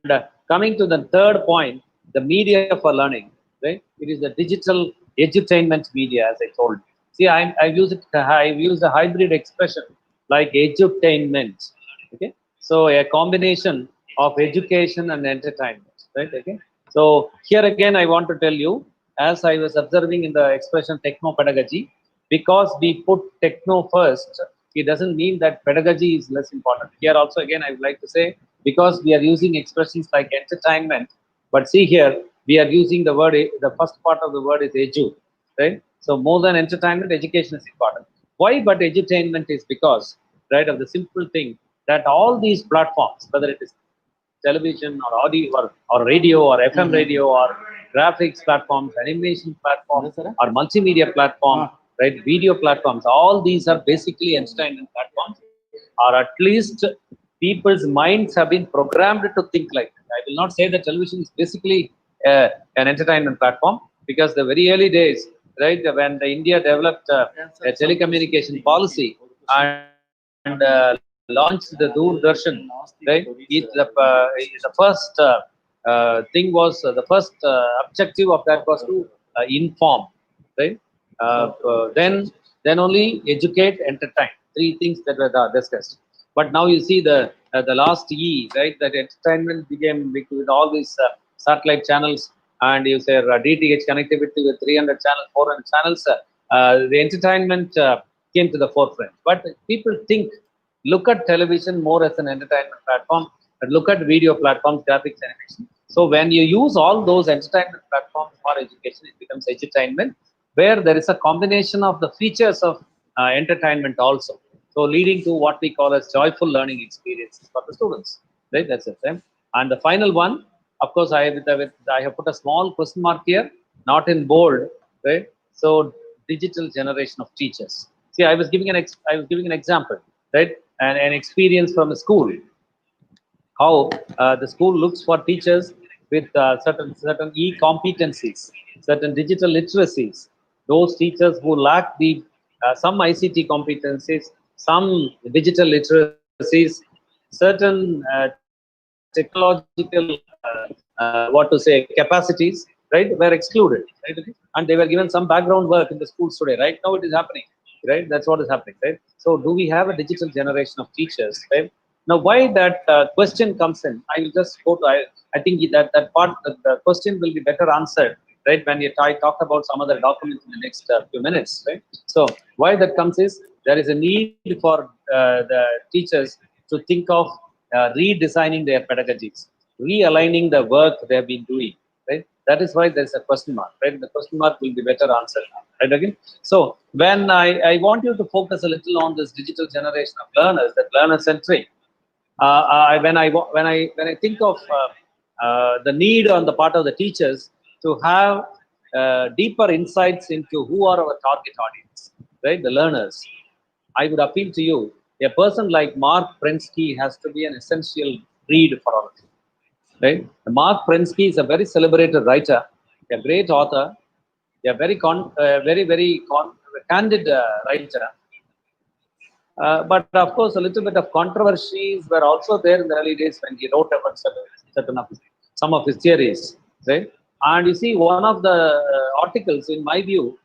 coming to the third point, the media for learning. Right? It is the digital edutainment media, as I told you. See, I've used a hybrid expression like edutainment. Okay, so a combination of education and entertainment, right? Okay, so here again, I want to tell you, as I was observing in the expression techno-pedagogy, because we put techno first, it doesn't mean that pedagogy is less important. Here also, again, I would like to say, because we are using expressions like entertainment, but see here, we are using the word, the first part of the word is edu, right? So more than entertainment, education is important. Why? But edutainment is because, right, of the simple thing that all these platforms, whether it is television or audio or radio or FM radio or graphics platforms, animation platforms, or multimedia platform, right, video platforms, all these are basically entertainment platforms, or at least people's minds have been programmed to think like that. I will not say that television is basically an entertainment platform, because the very early days, right, when the India developed a telecommunication policy and launched the Doordarshan, right, the first thing was the first objective of that was to inform, right? Then only educate, entertain. Three things that were discussed. But now you see the last right? That entertainment became big with all these satellite channels, and you say DTH connectivity with 300 channels, 400 channels. The entertainment came to the forefront. But people look at television more as an entertainment platform, and look at video platforms, graphics, animation. So when you use all those entertainment platforms for education, it becomes edutainment, where there is a combination of the features of entertainment also. So leading to what we call as joyful learning experiences for the students. Right? That's it. Right? And the final one, of course, I have put a small question mark here, not in bold. Right? So digital generation of teachers. See, I was giving an example, right? And an experience from a school, how the school looks for teachers with certain e-competencies, certain digital literacies. Those teachers who lack the some ICT competencies, some digital literacies, certain technological what to say capacities, right, were excluded, right? And they were given some background work in the schools today. Right now, it is happening, right? That's what is happening, right? So, do we have a digital generation of teachers, right? Now, why that question comes in, I will just go to, I think that part, the question will be better answered, right, when I talk about some other documents in the next few minutes, right? So, why that comes is, there is a need for the teachers to think of redesigning their pedagogies, realigning the work they have been doing, right? That is why there is a question mark, right? The question mark will be better answered now, right? Again, so when I want you to focus a little on this digital generation of learners, that learner-centric, when I think of the need on the part of the teachers to have deeper insights into who are our target audience, right? The learners. I would appeal to you. A person like Mark Prensky has to be an essential read for all of you, right? Mark Prensky is a very celebrated writer, a great author, a very candid writer. But of course, a little bit of controversies were also there in the early days when he wrote about some of his theories, right? And you see, one of the articles, in my view,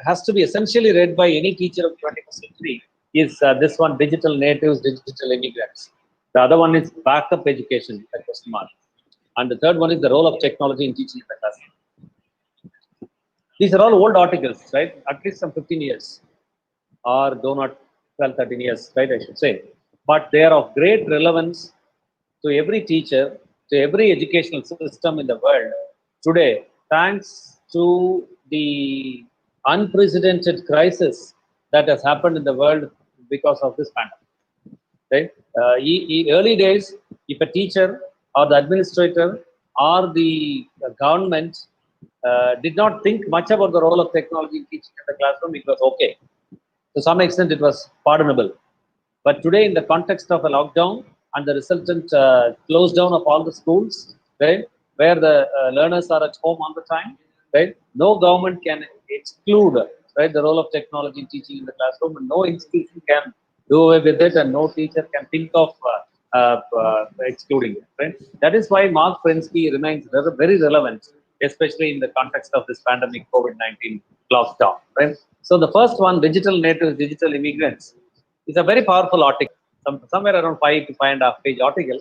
has to be essentially read by any teacher of 21st century, is this one, Digital Natives, Digital Immigrants. The other one is Backup Education, and the third one is the role of technology in teaching in the classroom. These are all old articles, right? At least some 15 years or though not 12, 13 years, right? I should say. But they are of great relevance to every teacher, to every educational system in the world today, thanks to the unprecedented crisis that has happened in the world because of this pandemic. Right? Early days, if a teacher or the administrator or the government did not think much about the role of technology in teaching in the classroom, it was okay. To some extent, it was pardonable. But today, in the context of a lockdown and the resultant close down of all the schools, right, where the learners are at home all the time, right, no government can exclude, right, the role of technology in teaching in the classroom, and no institution can do away with it, and no teacher can think of excluding it, right. That is why Mark Prensky remains very relevant, especially in the context of this pandemic COVID-19 lockdown, right. So the first one, digital natives, digital immigrants, is a very powerful article, somewhere around 5 to 5.5 page article,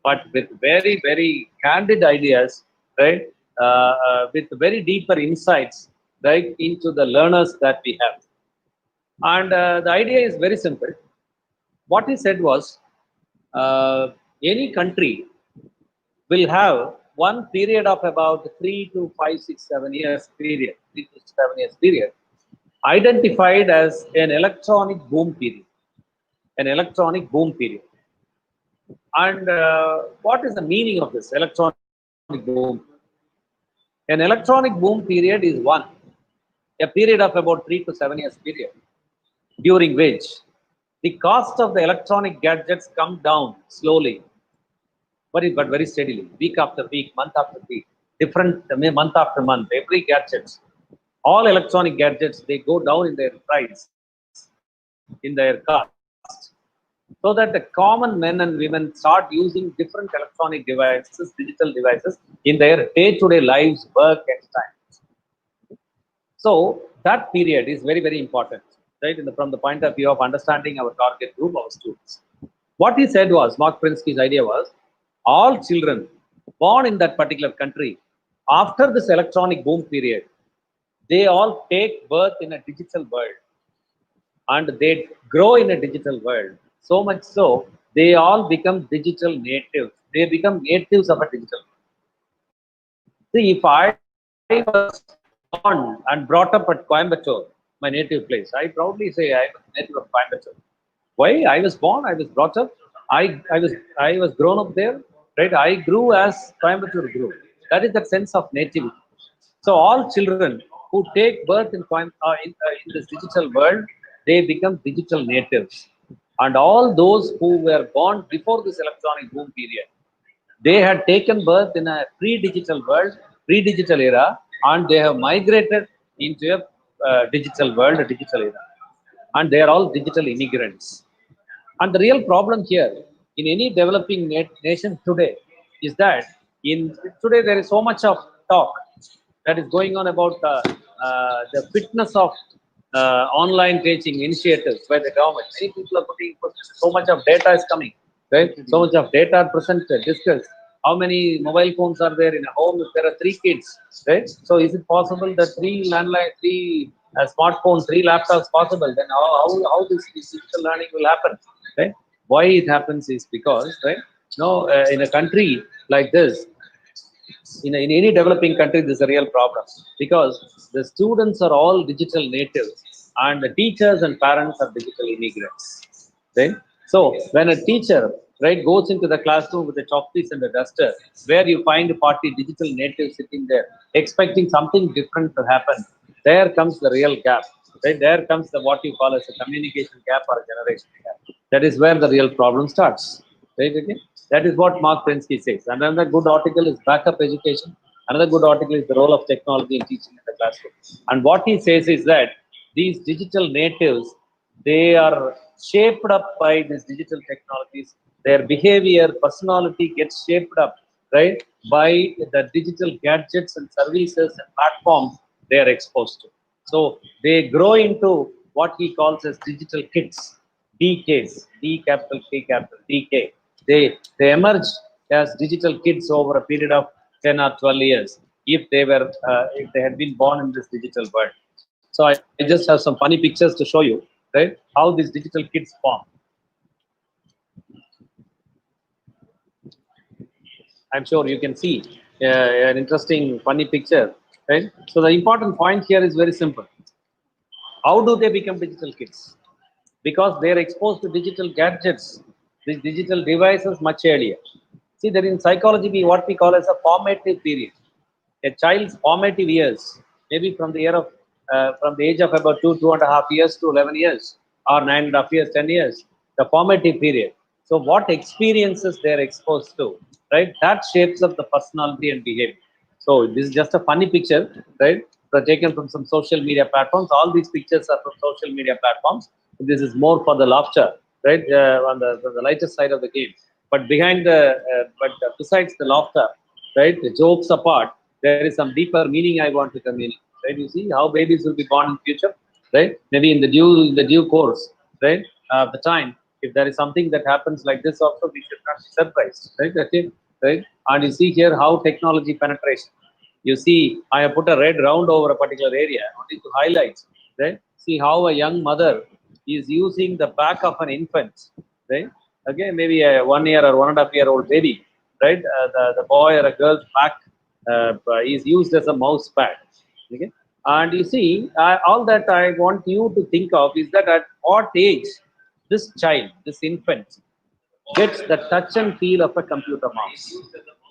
but with very, very candid ideas, right? With very deeper insights, right, into the learners that we have. And the idea is very simple. What he said was, any country will have one period of about 3 to 5, 6, 7 years period, 3 to 7 years period, identified as an electronic boom period. An electronic boom period. And what is the meaning of this electronic boom? An electronic boom period is a period of about 3 to 7 years period, during which the cost of the electronic gadgets come down slowly, but very steadily, week after week, month after week, different month after month, every gadget, all electronic gadgets, they go down in their price, in their cost, so that the common men and women start using different electronic devices, digital devices, in their day-to-day lives, work, and time. So that period is very, very important, right? From the point of view of understanding our target group, our students. What he said was, Mark Prensky's idea was, all children born in that particular country, after this electronic boom period, they all take birth in a digital world, and they grow in a digital world. So much so, they all become digital natives. They become natives of a digital world. See, if I was born and brought up at Coimbatore, my native place, I proudly say I was native of Coimbatore. Why? I was born, I was brought up, I was grown up there, right? I grew as Coimbatore grew. That is the sense of nativity. So all children who take birth in this digital world, they become digital natives. And all those who were born before this electronic boom period, they had taken birth in a pre-digital world, pre-digital era, and they have migrated into a digital world, a digital era. And they are all digital immigrants. And the real problem here in any developing nation today is that today there is so much of talk that is going on about the fitness of online teaching initiatives by the government. Many people are putting so much of data is coming, right? So much of data presented, discussed. How many mobile phones are there in a home if there are 3 kids, right? So is it possible that 3 landline, 3 smartphones, 3 laptops possible? Then how this digital learning will happen, right? Why it happens is because, right? No, in a country like this, in any developing country, this is a real problem because the students are all digital natives and the teachers and parents are digital immigrants. Right? So when a teacher, right, goes into the classroom with a chalk piece and a duster, where you find 40 digital natives sitting there expecting something different to happen, there comes the real gap. Right? There comes the what you call as a communication gap or a generation gap. That is where the real problem starts. Right? Okay? That is what Mark Prensky says. And another good article is Backup Education. Another good article is the role of technology in teaching in the classroom. And what he says is that these digital natives, they are shaped up by these digital technologies. Their behavior, personality gets shaped up, right, by the digital gadgets and services and platforms they are exposed to. So they grow into what he calls as digital kids, DKs, D capital K capital DK. They emerge as digital kids over a period of 10 or 12 years if they had been born in this digital world. So I just have some funny pictures to show you, right, how these digital kids form. I'm sure you can see an interesting, funny picture, right? So the important point here is very simple. How do they become digital kids? Because they are exposed to digital gadgets, these digital devices much earlier. See, that in psychology, what we call as a formative period. A child's formative years, maybe from the from the age of about 2.5 years to 11 years, or 9.5 years, 10 years, the formative period. So what experiences they are exposed to, right? That shapes up the personality and behavior. So this is just a funny picture, right? So taken from some social media platforms. All these pictures are from social media platforms. This is more for the laughter, right? On the lighter side of the game. But besides the laughter, right? The jokes apart, there is some deeper meaning I want to communicate. Right? You see how babies will be born in future, right? Maybe in the due course, right? The time, if there is something that happens like this, also we should not be surprised, right? Okay, right? And you see here how technology penetration. You see, I have put a red round over a particular area only to highlight, right? See how a young mother is using the back of an infant, right? Okay, maybe a 1 year or 1.5 year old baby, right? The boy or a girl's back is used as a mouse pad. Okay, and you see, all that I want you to think of is that at what age this child, this infant, gets the touch and feel of a computer mouse.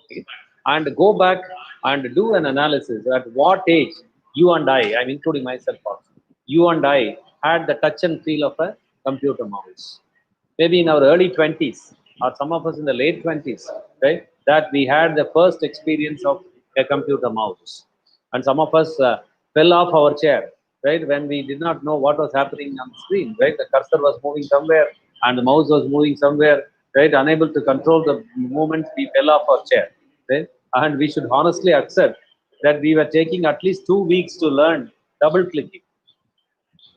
Okay. And go back and do an analysis at what age you and I'm including myself also, you and I had the touch and feel of a computer mouse. Maybe in our early 20s, or some of us in the late 20s, right, that we had the first experience of a computer mouse. And some of us fell off our chair, right, when we did not know what was happening on the screen, right? The cursor was moving somewhere and the mouse was moving somewhere, right? Unable to control the movement, we fell off our chair, right? And we should honestly accept that we were taking at least 2 weeks to learn double clicking,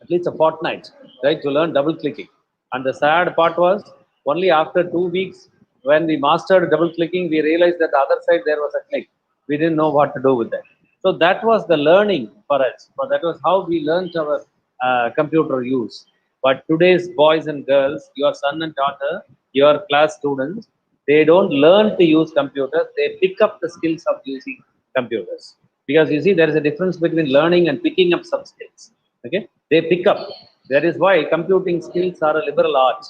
at least a fortnight, right, to learn double clicking. And the sad part was only after 2 weeks, when we mastered double clicking, we realized that the other side there was a click. We didn't know what to do with that. So that was the learning for us. But that was how we learned our computer use. But today's boys and girls, your son and daughter, your class students, they don't learn to use computers. They pick up the skills of using computers. Because you see, there is a difference between learning and picking up some skills. Okay, they pick up. That is why computing skills are a liberal art,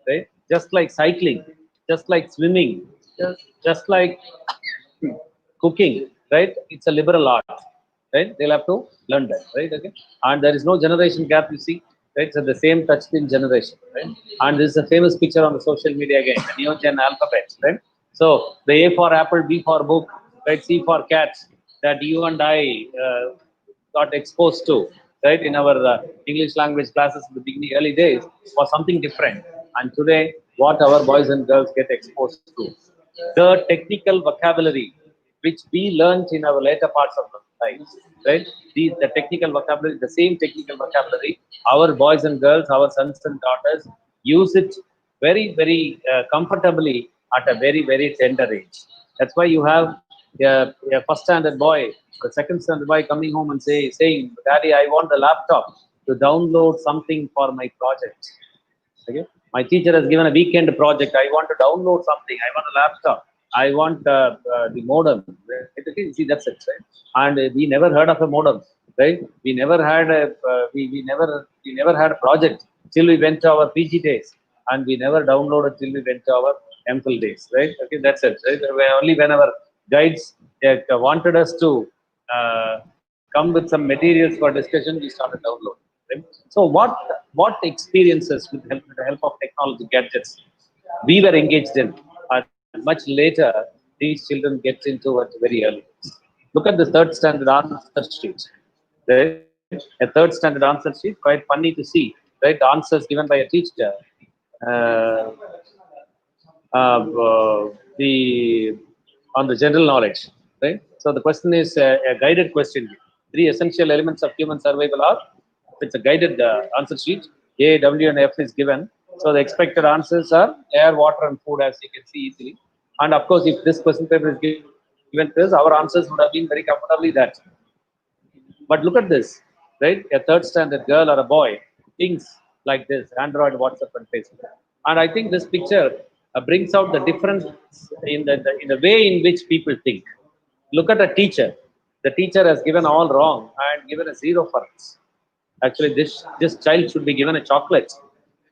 right? Just like cycling, just like swimming, just like cooking, right? It's a liberal art, right? They'll have to learn that, right? Okay, and there is no generation gap. You see, right? So the same touchscreen generation, right? And this is a famous picture on the social media again, the Neo-Gen alphabet, right? So the A for apple, B for book, right? C for cat, that you and I got exposed to, right, in our English language classes in the beginning, early days, was something different. And today, what our boys and girls get exposed to, the technical vocabulary which we learned in our later parts of the life, right? The technical vocabulary, the same technical vocabulary, our boys and girls, our sons and daughters use it very, very comfortably at a very, very tender age. That's why you have a first standard boy, the second standard boy coming home and saying, Daddy, I want the laptop to download something for my project. Okay, my teacher has given a weekend project. I want to download something. I want a laptop. I want the modem. Okay, see, that's it, right? And we never heard of a modem, right? We never had we never had a project till we went to our PG days, and we never downloaded till we went to our MPhil days, right? Okay, that's it, right? Only when our guides wanted us to come with some materials for discussion, we started downloading. Right? So what experiences with the help of technology gadgets we were engaged in, and much later these children get into at very early. Look at the third standard answer sheet. Right? A third standard answer sheet, quite funny to see. Right? The answers given by a teacher. Uh, the on the general knowledge, right? So the question is a guided question. Three essential elements of human survival are. It's a guided answer sheet. A, W, and F is given. So the expected answers are air, water, and food, as you can see easily. And of course, if this question paper is given given this, our answers would have been very comfortably that. But look at this, right? A third standard girl or a boy thinks like this: Android, WhatsApp, and Facebook. And I think this picture brings out the difference in the way in which people think. Look at a teacher. The teacher has given all wrong and given a 0 for us. Actually, this child should be given a chocolate,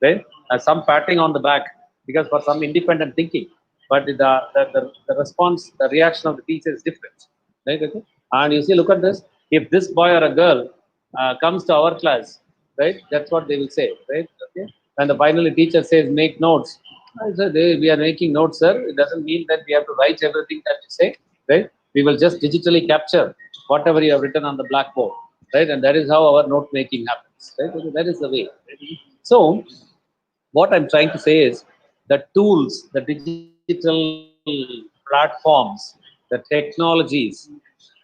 right? Some patting on the back because for some independent thinking. But the response, the reaction of the teacher is different, right? Okay? And you see, look at this. If this boy or a girl comes to our class, right? That's what they will say, right? Okay. And the finally teacher says, make notes. I said, we are making notes, sir. It doesn't mean that we have to write everything that we say, right? We will just digitally capture whatever you have written on the blackboard, right? And that is how our note making happens, right? Okay, that is the way. So, what I'm trying to say is the tools, the digital platforms, the technologies,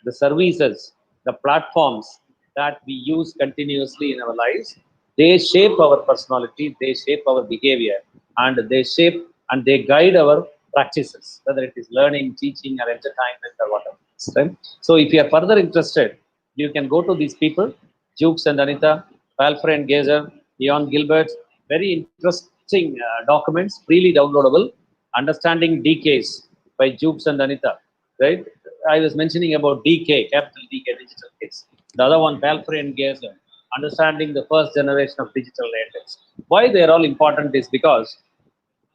the services, the platforms that we use continuously in our lives, they shape our personality, they shape our behavior, and they shape and they guide our practices, whether it is learning, teaching, or entertainment, or whatever. Right? So, if you are further interested, you can go to these people, Jukes and Anita, Palfrey and Gazer, Ian Gilbert, very interesting documents, freely downloadable. Understanding DKs by Jukes and Anita, right? I was mentioning about DK, capital DK, digital kids. The other one, Palfrey and Gazer, understanding the first generation of digital natives. Why they are all important is because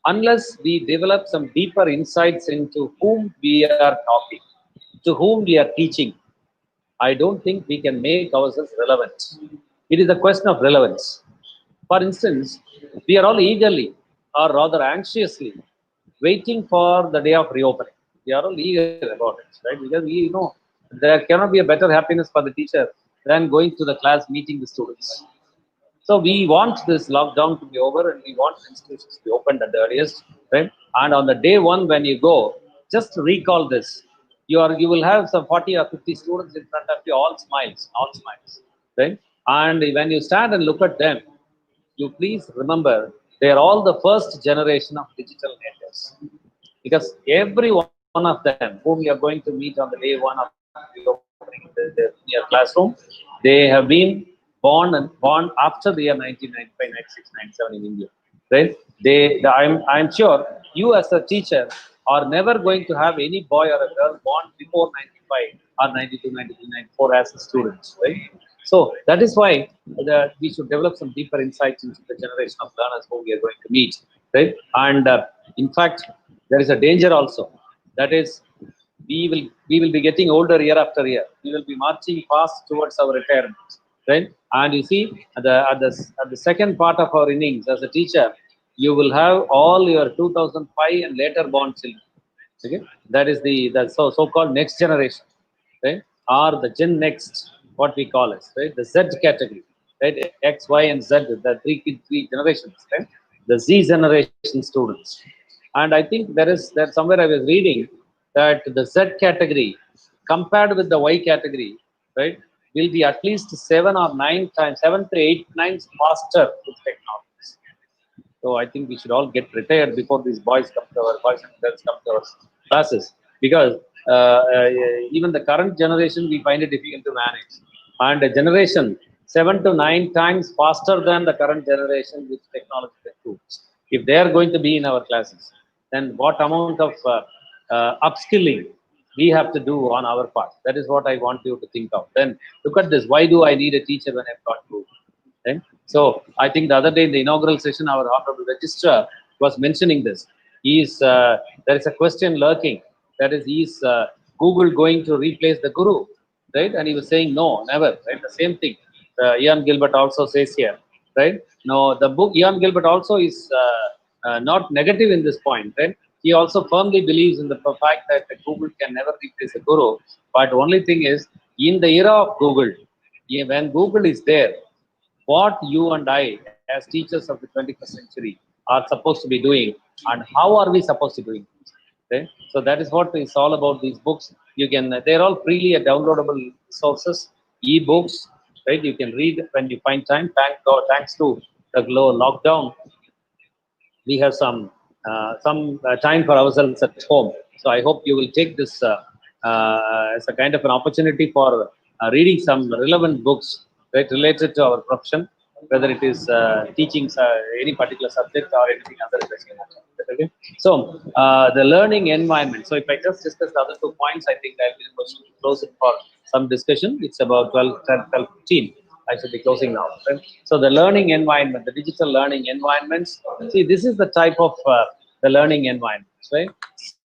unless we develop some deeper insights into whom we are talking, to whom we are teaching, I don't think we can make ourselves relevant. It is a question of relevance. For instance, we are all eagerly, or rather anxiously, waiting for the day of reopening. We are all eager about it, right? Because we know there cannot be a better happiness for the teacher than going to the class, meeting the students. So we want this lockdown to be over and we want institutions to be opened at the earliest, right? And on the day one when you go, just recall this. You will have some 40 or 50 students in front of you, all smiles, right? And when you stand and look at them, you please remember they are all the first generation of digital natives. Because every one of them whom you are going to meet on the day one of opening the your classroom, they have been born after the year 1995, 96, 97 in India, right? I'm sure you as a teacher are never going to have any boy or a girl born before 95 or 92, 93, 94 as a student, right? So that is why we should develop some deeper insights into the generation of learners whom we are going to meet, right? And in fact, there is a danger also. That is, we will be getting older year after year. We will be marching fast towards our retirement, right? And you see, at the second part of our innings as a teacher, you will have all your 2005 and later born children. Okay, that is the so-called next generation, right? Or the Gen Next, what we call it, right? The Z category, right? X, Y, and Z, the three generations, right? The Z generation students. And I think there somewhere I was reading that the Z category compared with the Y category, right, will be at least 7 to 8 times faster with technologies. So I think we should all get retired before these boys and girls come to our classes, because even the current generation we find it difficult to manage, and a generation 7 to 9 times faster than the current generation with technological tools. If they are going to be in our classes, then what amount of upskilling we have to do on our part? That is what I want you to think of. Then look at this. Why do I need a teacher when I've got to? Right? So I think the other day in the inaugural session, our honorable registrar was mentioning this. There is a question lurking. That is Google going to replace the guru, right? And he was saying no, never. Right? The same thing. Ian Gilbert also says here, right? No, the book Ian Gilbert also is not negative in this point, right? He also firmly believes in the fact that Google can never replace the guru. But the only thing is, in the era of Google, when Google is there, what you and I, as teachers of the 21st century, are supposed to be doing, and how are we supposed to do it? Okay? So that is what is all about these books. They're all freely downloadable resources, e-books, right? You can read when you find time. Thanks to the lockdown, we have some time for ourselves at home. So I hope you will take this as a kind of an opportunity for reading some relevant books, right, related to our profession, whether it is teaching any particular subject or anything other interesting. Okay. So the learning environment. So if I just discuss the other 2 points, I think I'll be able to close it for some discussion. It's about 12:15. I should be closing now. Right? So the learning environment, the digital learning environments. See, this is the type of the learning environments, right?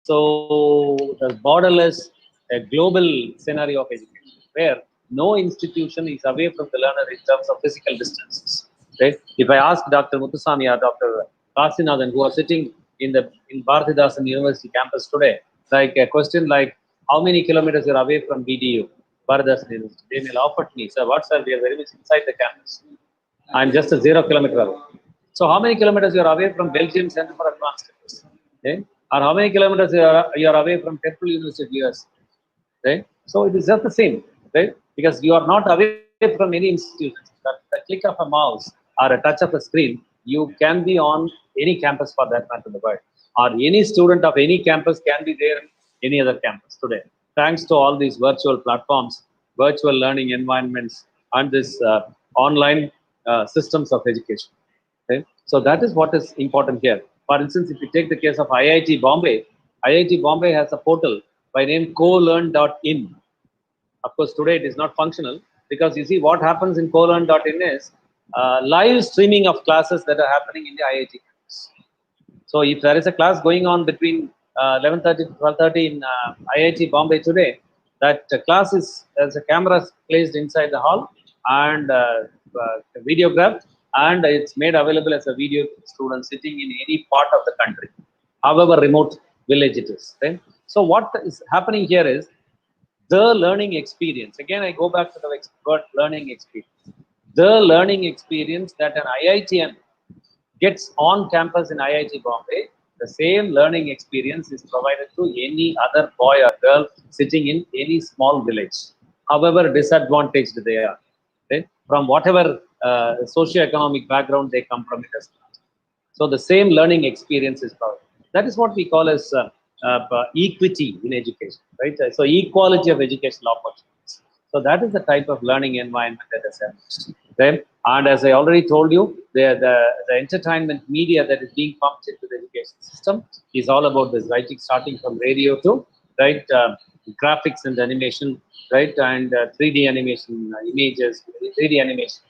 So the borderless, a global scenario of education, where no institution is away from the learner in terms of physical distances. Right? If I ask Dr. Muthusamy or Dr. Bharathidasan, who are sitting in Bharathidasan University campus today, like a question like, how many kilometers you're away from BDU, Bharathidasan University? They may laugh at me, sir. What, sir? We are very much inside the campus. I'm just a 0 kilometer away. So how many kilometers you are away from Belgium Center for Advanced Studies? Okay? Or how many kilometers you are away from Temple University, US? Right? So it is just the same, right? Because you are not away from any institution. The click of a mouse or a touch of a screen, you can be on any campus for that matter in the world. Or any student of any campus can be there in any other campus today. Thanks to all these virtual platforms, virtual learning environments, and this online systems of education. Okay? So that is what is important here. For instance, if you take the case of IIT Bombay has a portal by name colearn.in. Of course, today it is not functional because you see what happens in colearn.in is live streaming of classes that are happening in the IIT campus. So if there is a class going on between 11:30 to 12:30 in IIT Bombay today, that class is, there's a camera placed inside the hall and videographed, and it's made available as a video to students sitting in any part of the country, however remote village it is. Right? So what is happening here is the learning experience. Again, I go back to the word learning experience. The learning experience that an IITian gets on campus in IIT Bombay, the same learning experience is provided to any other boy or girl sitting in any small village, however disadvantaged they are, right? From whatever socio-economic background they come from. So the same learning experience is provided. That is what we call as equity in education, right? So equality of educational opportunities. So that is the type of learning environment that is established. Right? And as I already told you, the entertainment media that is being pumped into the education system is all about this, right? Starting from radio to, right, graphics and animation, right, and 3D animation images, 3D animation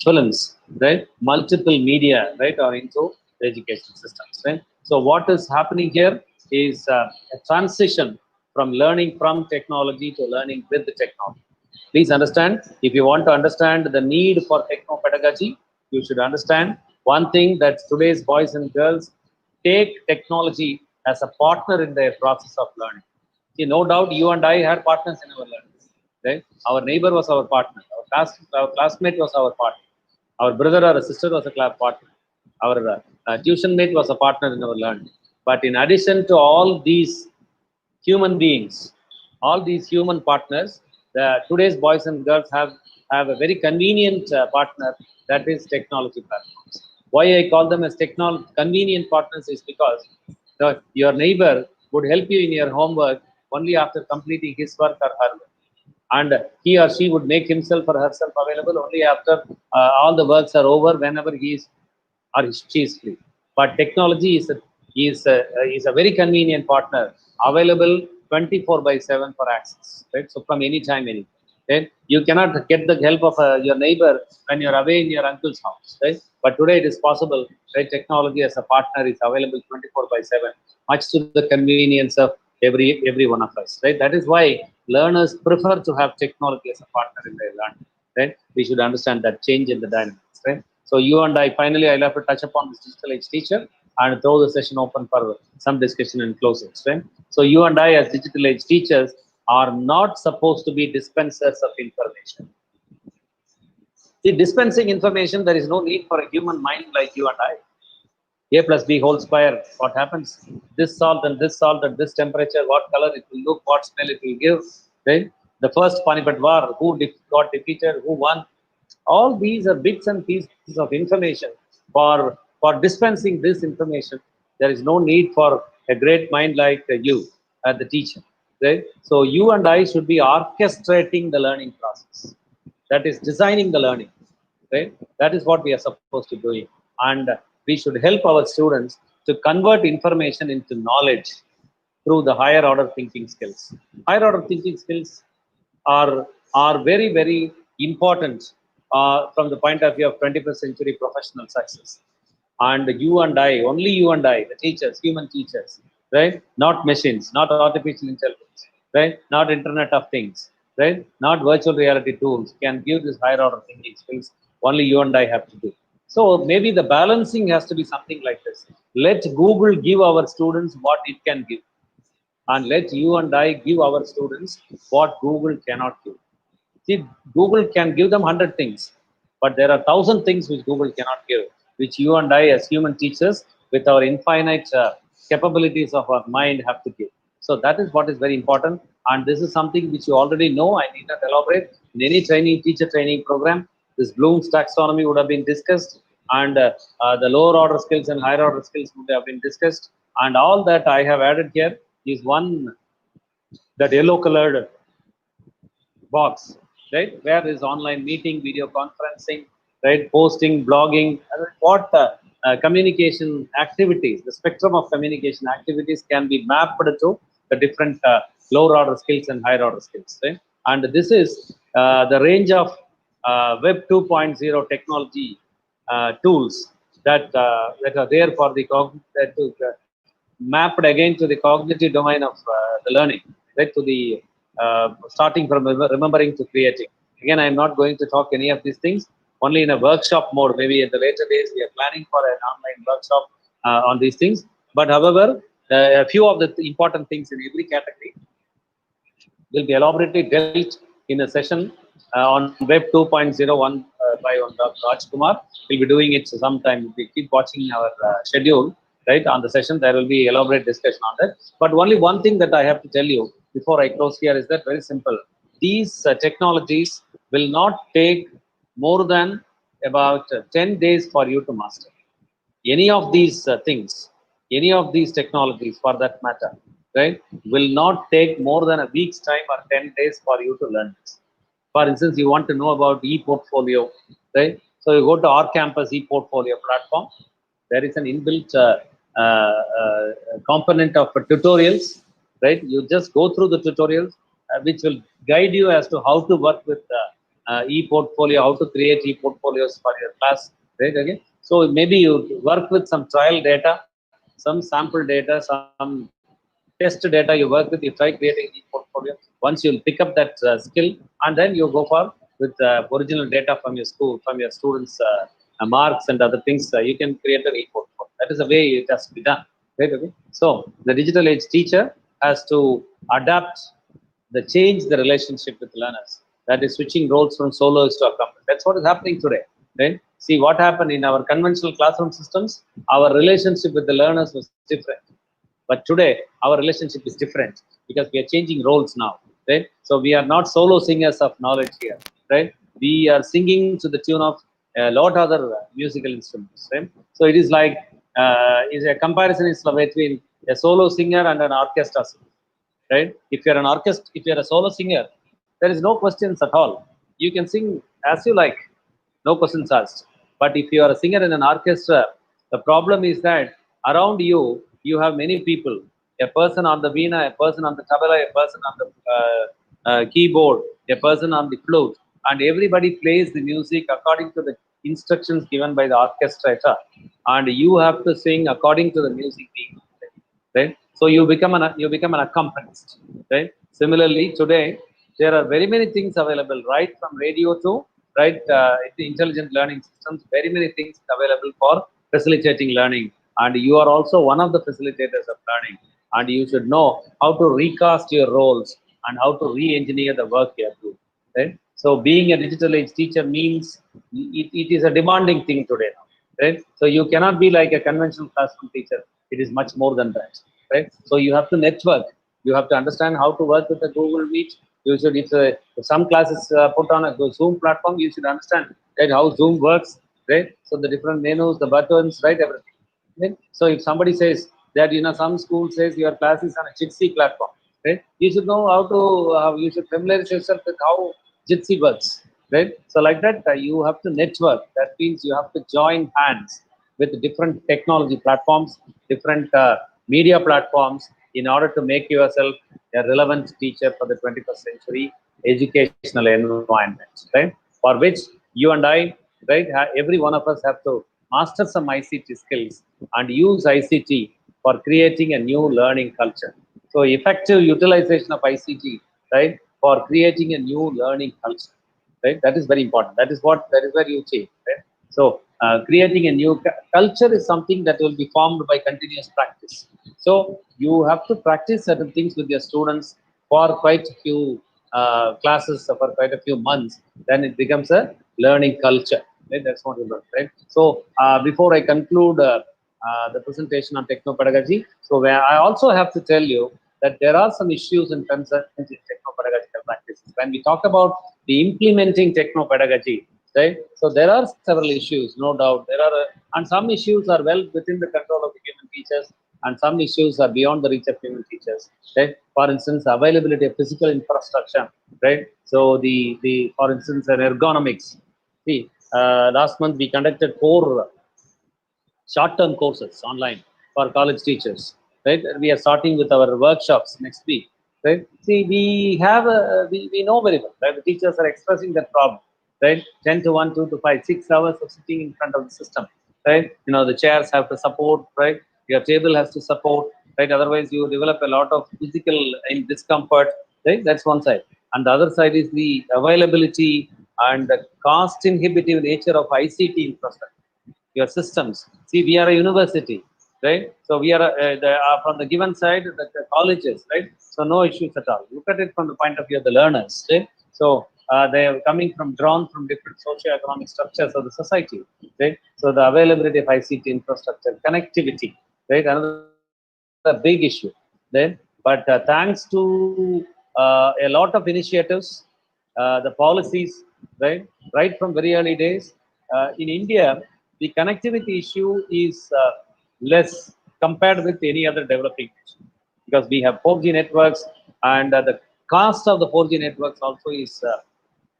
films, right? Multiple media, right, are into the education systems, right? So what is happening here is a transition from learning from technology to learning with the technology. Please understand, if you want to understand the need for techno-pedagogy, you should understand one thing, that today's boys and girls take technology as a partner in their process of learning. See, no doubt you and I had partners in our learning. Right? Our neighbor was our partner. Our classmate was our partner. Our brother or a sister was a class partner. Our tuition mate was a partner in our learning. But in addition to all these human beings, all these human partners, today's boys and girls have a very convenient partner, that is technology platforms. Why I call them as convenient partners is because your neighbor would help you in your homework only after completing his work or her work. And he or she would make himself or herself available only after all the works are over, whenever he is or she is free. But technology is a very convenient partner, available 24/7 for access, right? So from any time, anywhere. Right? You cannot get the help of your neighbor when you're away in your uncle's house, right? But today it is possible, right? Technology as a partner is available 24/7, much to the convenience of every one of us, right? That is why learners prefer to have technology as a partner in their learning, right? We should understand that change in the dynamics, right? So you and I, finally, I'll have to touch upon this digital age teacher and throw the session open for some discussion and closings, right? So you and I, as digital age teachers, are not supposed to be dispensers of information. See, dispensing information, there is no need for a human mind like you and I. A plus B whole square, what happens? This salt and this salt at this temperature, what color it will look, what smell it will give, right? The first Panipat War, who got defeated, who won? All these are bits and pieces of information. For dispensing this information, there is no need for a great mind like you as the teacher. right? So you and I should be orchestrating the learning process. That is designing the learning, right? That is what we are supposed to do. And we should help our students to convert information into knowledge through the higher order thinking skills. Higher order thinking skills are very, very important from the point of view of 21st century professional success. And you and I, only you and I, the teachers, human teachers, right? Not machines, not artificial intelligence, right? Not Internet of Things, right? Not virtual reality tools can give this higher order thinking skills. Only you and I have to do. So maybe the balancing has to be something like this. Let Google give our students what it can give, and let you and I give our students what Google cannot give. See, Google can give them 100 things, but there are 1,000 things which Google cannot give, which you and I, as human teachers, with our infinite capabilities of our mind, have to give. So that is what is very important, and this is something which you already know. I need not elaborate. In any teacher training program, this Bloom's taxonomy would have been discussed, and the lower order skills and higher order skills would have been discussed, and all that I have added here is one, that yellow colored box, right? Where is online meeting, video conferencing, right? Posting, blogging, what communication activities, the spectrum of communication activities can be mapped to the different lower order skills and higher order skills, right? And this is the range of Web 2.0 technology tools that are there for the mapped again to the cognitive domain of the learning, right? To the starting from remembering to creating. Again, I'm not going to talk any of these things. Only in a workshop mode. Maybe in the later days, we are planning for an online workshop on these things. But however, a few of the important things in every category will be elaborately dealt in a session on Web 2.01 by Dr. Rajkumar. We'll be doing it sometime. We keep watching our schedule, right? On the session, there will be elaborate discussion on that. But only one thing that I have to tell you before I close here is that very simple. These technologies will not take more than about 10 days for you to master. Any of these things, any of these technologies for that matter, right, will not take more than a week's time or 10 days for you to learn this. For instance, you want to know about e-portfolio, right? So you go to our campus e-portfolio platform. There is an inbuilt component of tutorials, right? You just go through the tutorials, which will guide you as to how to work with e-portfolio, how to create e-portfolios for your class, right? Okay. So maybe you work with some trial data, some sample data, some test data you work with, you try creating e-portfolio. Once you'll pick up that skill, and then you go for with original data from your school, from your students' marks and other things, you can create an e-portfolio. That is the way it has to be done. Right? Okay. So the digital age teacher has to adapt change the relationship with learners. That is switching roles from solos to accomplice. That's what is happening today. Right? See what happened in our conventional classroom systems. Our relationship with the learners was different. But today, our relationship is different because we are changing roles now, right? So we are not solo singers of knowledge here, right? We are singing to the tune of a lot other musical instruments, right? So it is like is a comparison is between a solo singer and an orchestra singer, right? If you're an orchestra, if you're a solo singer, there is no questions at all. You can sing as you like, no questions asked. But if you are a singer in an orchestra, the problem is that around you, you have many people. A person on the veena, a person on the tabla, a person on the keyboard, a person on the flute, and everybody plays the music according to the instructions given by the orchestrator, and you have to sing according to the music being played, right? So you become an accompanist, right? Similarly, today there are very many things available, right from radio to right the intelligent learning systems. Very many things available for facilitating learning, and you are also one of the facilitators of learning. And you should know how to recast your roles and how to re-engineer the work you are doing. Right? So being a digital age teacher means it is a demanding thing today now. Right? So you cannot be like a conventional classroom teacher. It is much more than that. Right? So you have to network. You have to understand how to work with the Google Meet. You should, if some classes put on a Zoom platform, you should understand right how Zoom works, right? So the different menus, the buttons, right, everything. Right? So if somebody says that some school says your class is on a Jitsi platform, right? You should know how to, you should familiarize yourself with how Jitsi works, right? So like that, you have to network. That means you have to join hands with different technology platforms, different media platforms in order to make yourself a relevant teacher for the 21st century educational environment, right? For which you and I, right, every one of us have to master some ICT skills and use ICT for creating a new learning culture. So effective utilization of ICT, right, for creating a new learning culture, right? That is very important. That is where you change, right? So creating a new culture is something that will be formed by continuous practice. So you have to practice certain things with your students for quite a few classes, for quite a few months. Then it becomes a learning culture. Right? That's what you learn, right? So before I conclude the presentation on techno-pedagogy, so where I also have to tell you that there are some issues in terms of techno-pedagogical practices. When we talk about the implementing techno-pedagogy, right? So there are several issues, no doubt. There are, and some issues are well within the control of the human teachers, and some issues are beyond the reach of human teachers, right? For instance, availability of physical infrastructure, right? So the for instance, ergonomics. See, last month we conducted 4 short-term courses online for college teachers, right? We are starting with our workshops next week, right? See, we know very well, right? The teachers are expressing that problem, right? 10 to 1, 2 to 5, 6 hours of sitting in front of the system, right? You know, the chairs have to support, right? Your table has to support, right? Otherwise, you develop a lot of physical discomfort, right? That's one side. And the other side is the availability and the cost inhibitive nature of ICT infrastructure, your systems. See, we are a university, right? So we are from the given side, the colleges, right? So no issues at all. Look at it from the point of view of the learners, right? So they are coming from, drawn from different socio-economic structures of the society, right? So the availability of ICT infrastructure, connectivity, right? Another big issue, right? But thanks to a lot of initiatives, the policies, right from very early days, in India, the connectivity issue is less compared with any other developing nation, because we have 4G networks, and the cost of the 4G networks also is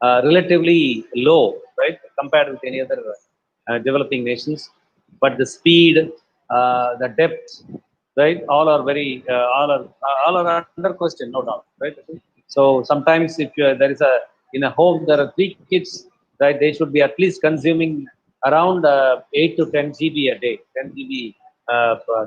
relatively low, right, compared with any other developing nations. But the speed, the depth, right, all are under question, no doubt, right? So sometimes if there is a, in a home there are 3 kids, right, they should be at least consuming around 8 to 10 GB a day, 10 GB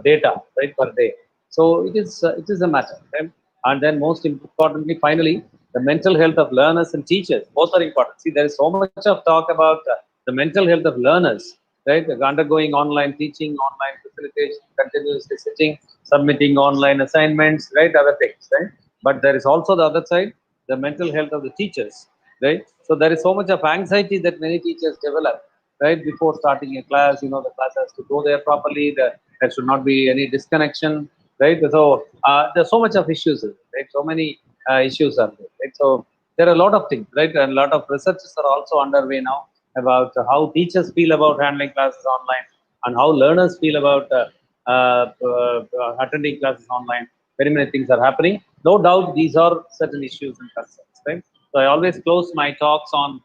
data, right, per day. So it is a matter, right? And then most importantly, finally, the mental health of learners and teachers, both are important. See, there is so much of talk about the mental health of learners, right? They're undergoing online teaching, online facilitation, continuously sitting, submitting online assignments, right? Other things, right? But there is also the other side, the mental health of the teachers, right? So there is so much of anxiety that many teachers develop, right? Before starting a class, you know, the class has to go there properly. There should not be any disconnection, right? So there's so much of issues, right? So many issues are there, right? So there are a lot of things, right? And a lot of researches are also underway now about how teachers feel about handling classes online, and how learners feel about attending classes online. Very many things are happening. No doubt, these are certain issues and concerns, right? So I always close my talks on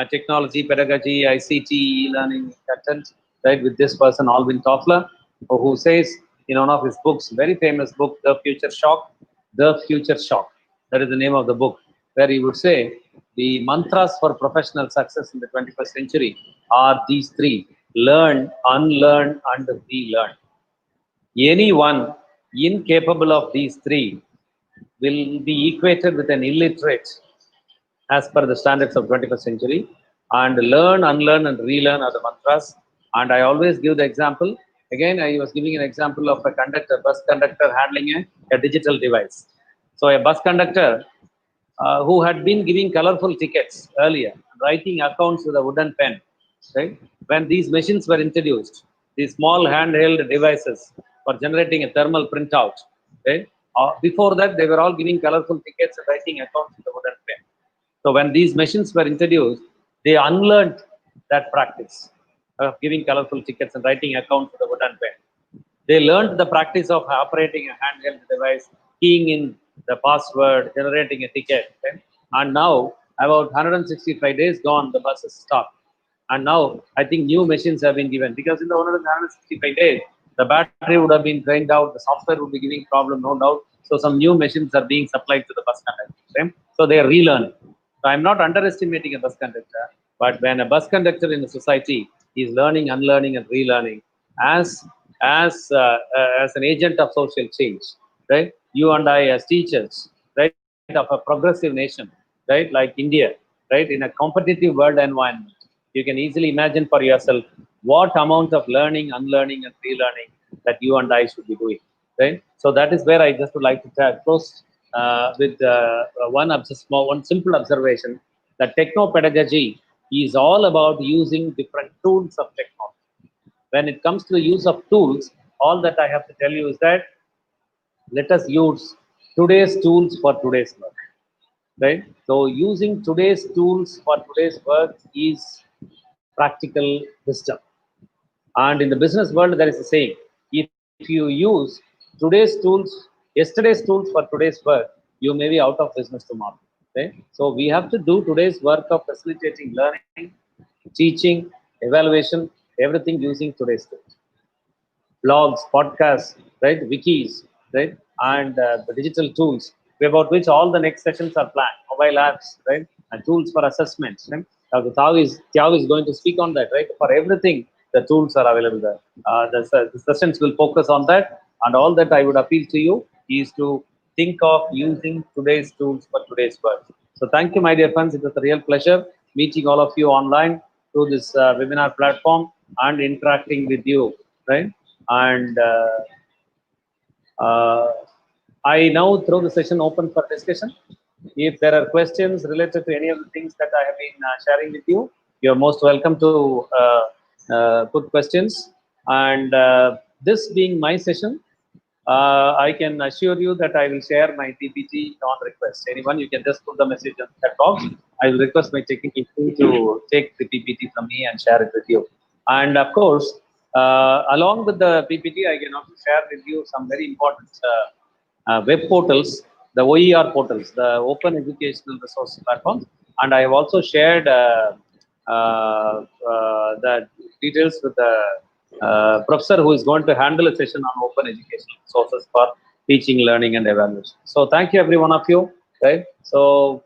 technology, pedagogy, ICT, learning content, right, with this person, Alvin Toffler, who says in one of his books, very famous book, The Future Shock, The Future Shock. That is the name of the book, where he would say the mantras for professional success in the 21st century are these 3: learn, unlearn, and relearn. Anyone incapable of these 3 will be equated with an illiterate as per the standards of 21st century. And learn, unlearn, and relearn are the mantras. And I always give the example. Again, I was giving an example of a conductor, bus conductor handling a digital device. So a bus conductor who had been giving colorful tickets earlier, writing accounts with a wooden pen, right? When these machines were introduced, these small handheld devices for generating a thermal printout, right? Before that, they were all giving colorful tickets and writing accounts with a wooden pen. So when these machines were introduced, they unlearned that practice of giving colorful tickets and writing accounts with a wooden pen. They learned the practice of operating a handheld device, keying in the password, generating a ticket. Okay? And now, about 165 days gone, the bus has stopped. And now, I think new machines have been given because in the 165 days, the battery would have been drained out, the software would be giving problem, no doubt. So, some new machines are being supplied to the bus conductor. Okay? So, they are relearning. So, I'm not underestimating a bus conductor, but when a bus conductor in a society is learning, unlearning, and relearning as as an agent of social change, right? You and I as teachers, right, of a progressive nation, right, like India, right, in a competitive world environment, you can easily imagine for yourself what amount of learning, unlearning, and relearning that you and I should be doing, right? So that is where I just would like to close with one simple observation that techno-pedagogy is all about using different tools of technology. When it comes to the use of tools, all that I have to tell you is that let us use today's tools for today's work, right? So using today's tools for today's work is practical wisdom. And in the business world, there is a saying: if you use today's tools, yesterday's tools for today's work, you may be out of business tomorrow. Right? So we have to do today's work of facilitating learning, teaching, evaluation, everything using today's tools. Blogs, podcasts, right, wikis, right, and the digital tools about which all the next sessions are planned, mobile apps, right, and tools for assessments. Right? Tiago is going to speak on that, right? For everything, the tools are available there. The sessions will focus on that, and all that I would appeal to you is to think of using today's tools for today's work. So thank you, my dear friends. It was a real pleasure meeting all of you online through this webinar platform and interacting with you, right? And I now throw the session open for discussion. If there are questions related to any of the things that I have been sharing with you, you're most welcome to put questions. And this being my session, I can assure you that I will share my PPT on request. Anyone, you can just put the message in the chat box. I will request my technical team to take the PPT from me and share it with you. And of course, along with the PPT, I can also share with you some very important web portals, the OER portals, the Open Educational Resource Platforms. And I have also shared the details with the professor who is going to handle a session on open educational resources for teaching, learning, and evaluation. So thank you, every one of you. Right. So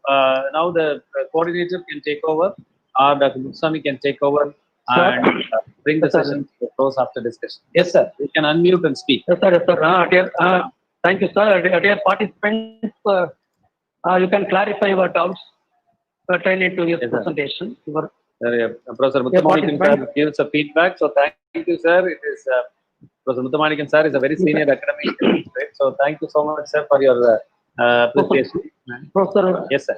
now the coordinator can take over, or Dr. Mutsami can take over and bring the session to close after discussion. Yes, sir. You can unmute and speak. Yes, sir. Yes, sir. Thank you, sir. Dear participants, you can clarify your doubts pertaining to your presentation. Professor Muthamanikan gives a feedback. So thank you, sir. It is Professor Muthamanikan sir is a very senior academic, right? So thank you so much, sir, for your appreciation. Professor. Yes, sir.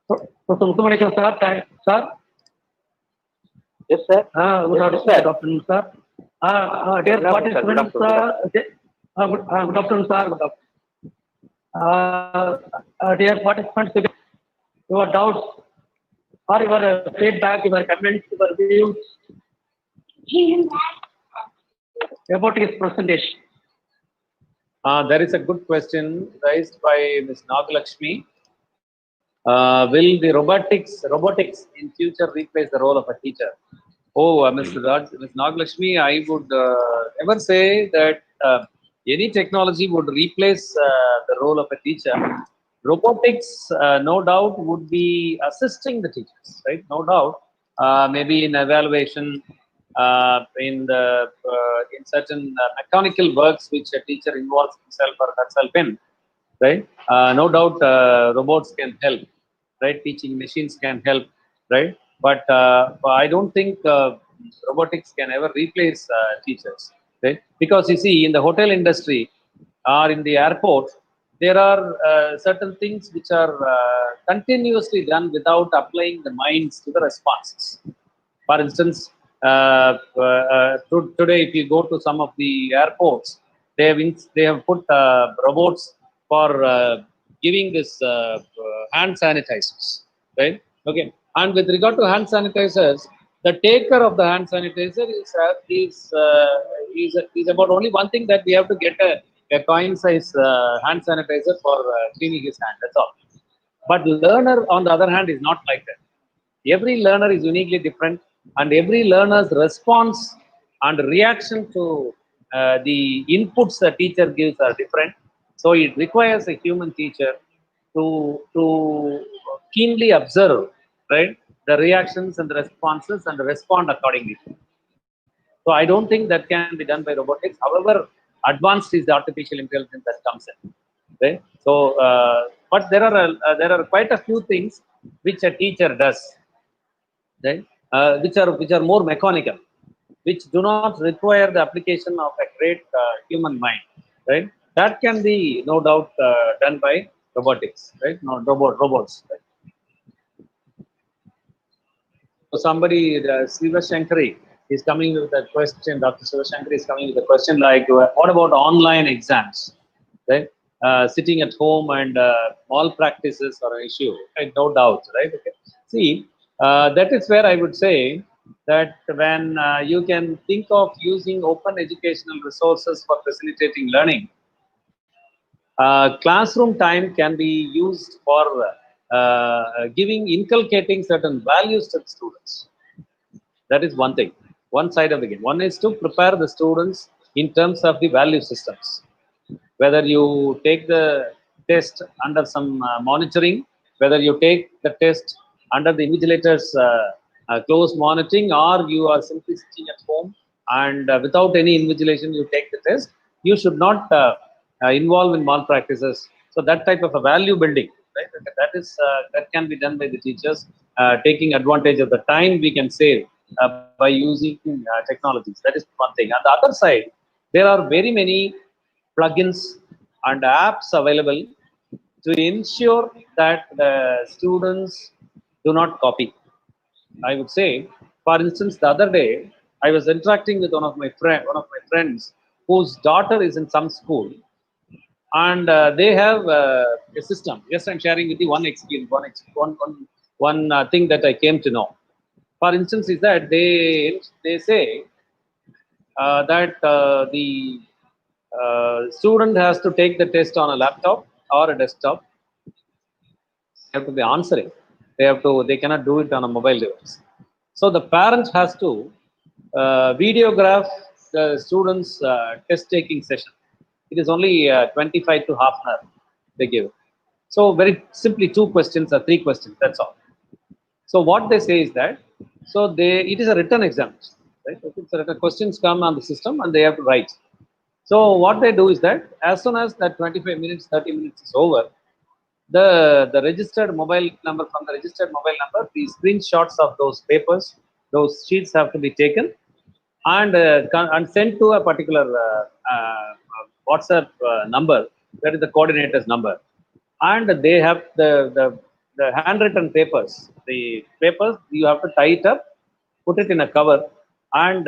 Professor Muthamanikan sir, sir. Yes, sir. Good afternoon, sir. Dear participants, good afternoon, sir. Good afternoon. Dear participants, your doubts or your feedback, your comments, your views about his presentation. There is a good question raised by Ms. Nagalakshmi. Will the robotics in future replace the role of a teacher? Oh, Ms. Nagalakshmi, I would never say that any technology would replace the role of a teacher. Robotics, no doubt, would be assisting the teachers, right? No doubt, maybe in evaluation, in certain mechanical works which a teacher involves himself or herself in, right? No doubt, robots can help, right? Teaching machines can help, right? But I don't think robotics can ever replace teachers, right? Because you see, in the hotel industry or in the airport, there are certain things which are continuously done without applying the minds to the responses. For instance, today, if you go to some of the airports, they have put robots for giving this hand sanitizers, right? Okay. And with regard to hand sanitizers, the taker of the hand sanitizer is about only one thing, that we have to get a a coin size hand sanitizer for cleaning his hand. That's all. But learner, on the other hand, is not like that. Every learner is uniquely different, and every learner's response and reaction to the inputs the teacher gives are different. So it requires a human teacher to keenly observe, right, the reactions and the responses and respond accordingly. So I don't think that can be done by robotics. However, advanced is the artificial intelligence that comes in, right? So, but there are quite a few things which a teacher does, right? Which are more mechanical, which do not require the application of a great human mind, right? That can be no doubt done by robotics, right? No robots. Right? So somebody, Siva Shankari, is coming with a question. Dr. Siva Shankari is coming with a question like, what about online exams? Right? Sitting at home and all practices are an issue. Right? No doubt, right? Okay. See, that is where I would say that when you can think of using open educational resources for facilitating learning, classroom time can be used for inculcating certain values to the students. That is one thing, one side of the game. One is to prepare the students in terms of the value systems. Whether you take the test under some monitoring, whether you take the test under the invigilator's close monitoring, or you are simply sitting at home and without any invigilation you take the test, you should not involve in malpractices. So that type of a value building, right? That can be done by the teachers, taking advantage of the time we can save by using technologies. That is one thing. On the other side, there are very many plugins and apps available to ensure that the students do not copy. I would say, for instance, the other day I was interacting with one of my friends whose daughter is in some school, and they have a system. Yes, I'm sharing with you one experience, one thing that I came to know. For instance, is that they say that the student has to take the test on a laptop or a desktop. They have to be answering. They cannot do it on a mobile device. So the parent has to videograph the student's test taking session. It is only 25 to half an hour they give. So very simply, 2 questions or 3 questions. That's all. So what they say is that it is a written exam, right? The questions come on the system and they have to write. So what they do is that as soon as that 25 minutes, 30 minutes is over, the registered mobile number, from the registered mobile number, the screenshots of those papers, those sheets have to be taken and sent to a particular WhatsApp number, that is the coordinator's number, and they have the handwritten papers. The papers you have to tie it up, put it in a cover, and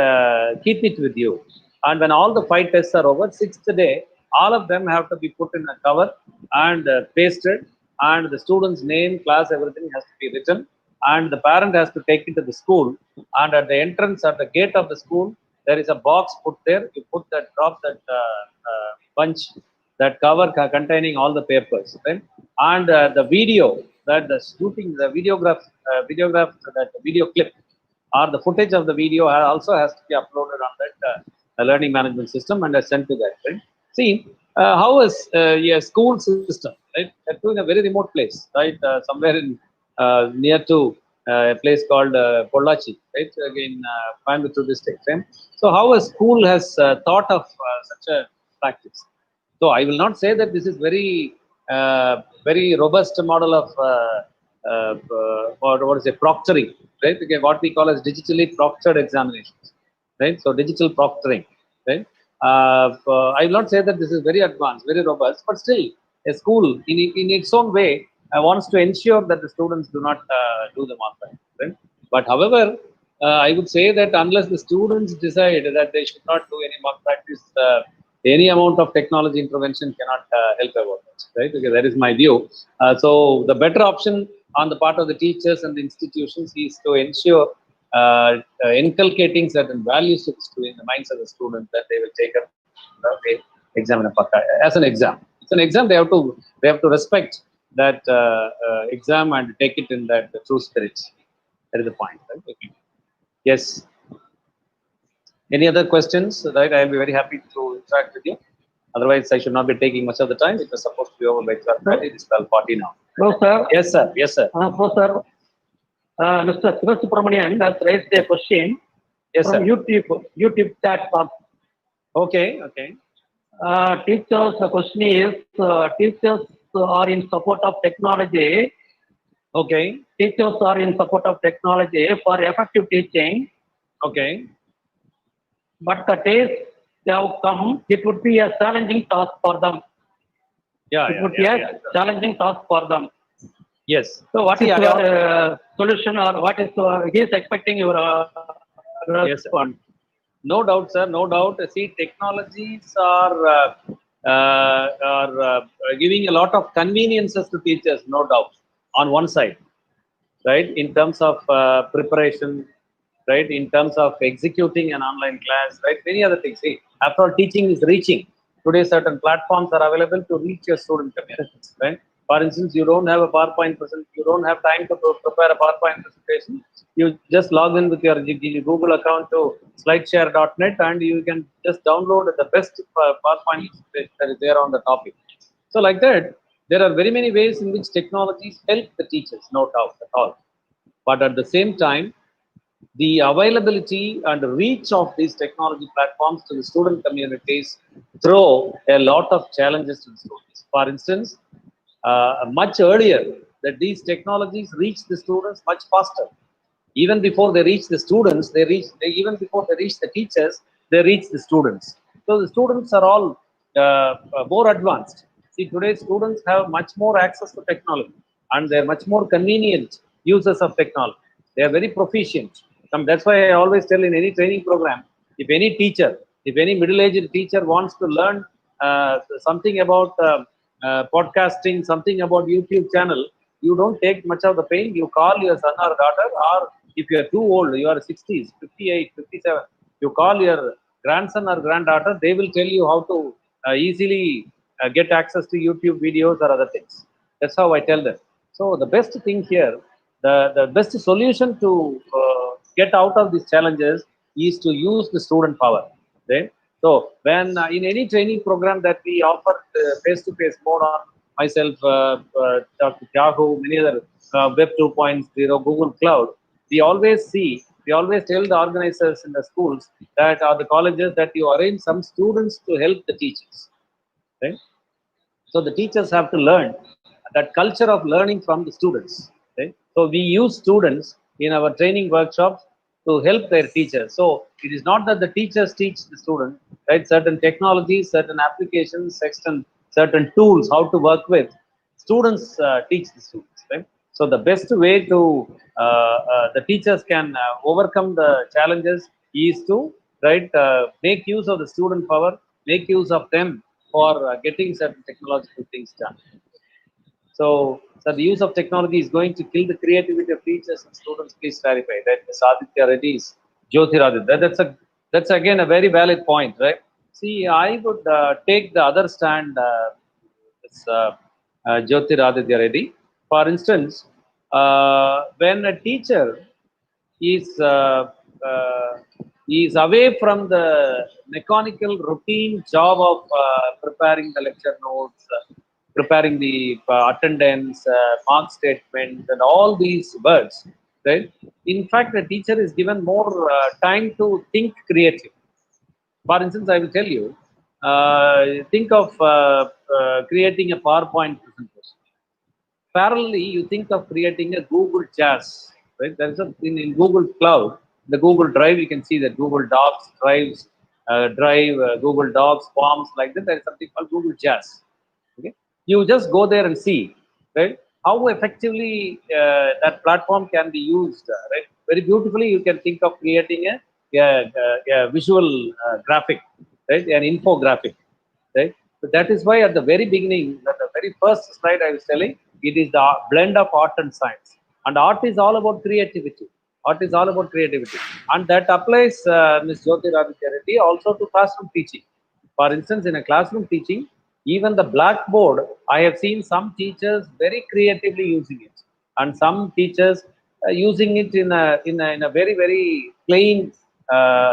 keep it with you. And when all the 5 tests are over, 6th day, all of them have to be put in a cover and pasted, and the student's name, class, everything has to be written, and the parent has to take it to the school, and at the entrance, at the gate of the school, there is a box put there. You put that, drop that bunch, that cover containing all the papers, right? And the video that the shooting, the videograph, that video clip or the footage of the video also has to be uploaded on that learning management system and sent to that, right? See, how is a school system, right? To in a very remote place, right? Somewhere in near to a place called Pollachi, right? Again, Coimbatore district, right? So how a school has thought of such a practice. So I will not say that this is very robust model of or what is it, proctoring, right? Okay, what we call as digitally proctored examinations, right? So digital proctoring, right? I will not say that this is very advanced, very robust, but still a school in its own way wants to ensure that the students do not do the mock practice, right? But however, I would say that unless the students decide that they should not do any mock practice, any amount of technology intervention cannot help about it, right? Okay, that is my view. So the better option on the part of the teachers and the institutions is to ensure inculcating certain values in the minds of the students that they will take up. Okay. Examiner Pakka as an exam. It's an exam. They have to respect that exam and take it in that true spirit. That is the point. Right? Okay. Yes. Any other questions? Right. I'll be very happy to interact with you. Otherwise, I should not be taking much of the time. It was supposed to be over by 12:30. It's 12:40 now. No, sir. Yes, sir. Yes, sir. No, sir. Mr. Subramanian has raised a question Yes, from sir. YouTube platform. Okay. Okay. Teachers, the question is, teachers are in support of technology. Okay. Teachers are in support of technology for effective teaching. Okay. But the days they have come, it would be a challenging task for them. Yeah. It would be a challenging task for them. Yes. So, what See, is your solution, or what is he is expecting your Yes, sir. response? No doubt, sir. No doubt. See, technologies are giving a lot of conveniences to teachers. No doubt. On one side, right? In terms of preparation, right? In terms of executing an online class, right? Many other things. See, after all, teaching is reaching. Today, certain platforms are available to reach your student community, right? For instance, you don't have a PowerPoint presentation, you don't have time to prepare a PowerPoint presentation. You just log in with your Google account to slideshare.net and you can just download the best PowerPoint presentation that is there on the topic. So, like that, there are very many ways in which technologies help the teachers, no doubt at all. But at the same time, the availability and reach of these technology platforms to the student communities throw a lot of challenges to the students. For instance, much earlier that these technologies reach the students much faster. Even before they reach the students, even before they reach the teachers, they reach the students. So the students are all more advanced. See, today students have much more access to technology and they're much more convenient users of technology. They are very proficient. That's why I always tell in any training program, if any teacher, if any middle-aged teacher wants to learn something about podcasting, something about YouTube channel, you don't take much of the pain. You call your son or daughter, or if you are too old, you are 60s, 58, 57, you call your grandson or granddaughter, they will tell you how to easily get access to YouTube videos or other things. That's how I tell them. So the best thing here, the best solution to get out of these challenges is to use the student power. Right? So when in any training program that we offer face-to-face mode on myself, Dr. Yahoo, many other Web 2.0, Google Cloud, we always tell the organizers in the schools that are the colleges that you arrange some students to help the teachers. Right? So the teachers have to learn that culture of learning from the students. Right? So we use students in our training workshops to help their teachers. So it is not that the teachers teach the student, right? Certain technologies, certain applications, certain tools, how to work with. Students teach the students, right? So the best way to the teachers can overcome the challenges is to make use of the student power, make use of them for getting certain technological things done. So the use of technology is going to kill the creativity of teachers and students. Please clarify that. Ms. Aditya Reddy's Jyotiraditya. That's again a very valid point, right? See, I would take the other stand, Jyotiraditya Reddy. For instance, when a teacher is uh, is away from the mechanical routine job of preparing the lecture notes, preparing the attendance, mark statements, and all these words, right? In fact, the teacher is given more time to think creative. For instance, I will tell you, think of creating a PowerPoint presentation. Parallelly, you think of creating a Google Jazz, right? There is a in Google Cloud, the Google Drive. You can see that Google Docs, Google Docs, Forms, like that. There is something called Google Jazz. Okay, you just go there and see, right? How effectively that platform can be used, right? Very beautifully, you can think of creating a visual graphic, right? An infographic, right? So that is why at the very beginning, at the very first slide I was telling, it is the blend of art and science. And art is all about creativity. Art is all about creativity. And that applies, Ms. Jyoti Radhika Reddy, also to classroom teaching. For instance, in a classroom teaching, even the blackboard, I have seen some teachers very creatively using it, and some teachers using it in a very very plain,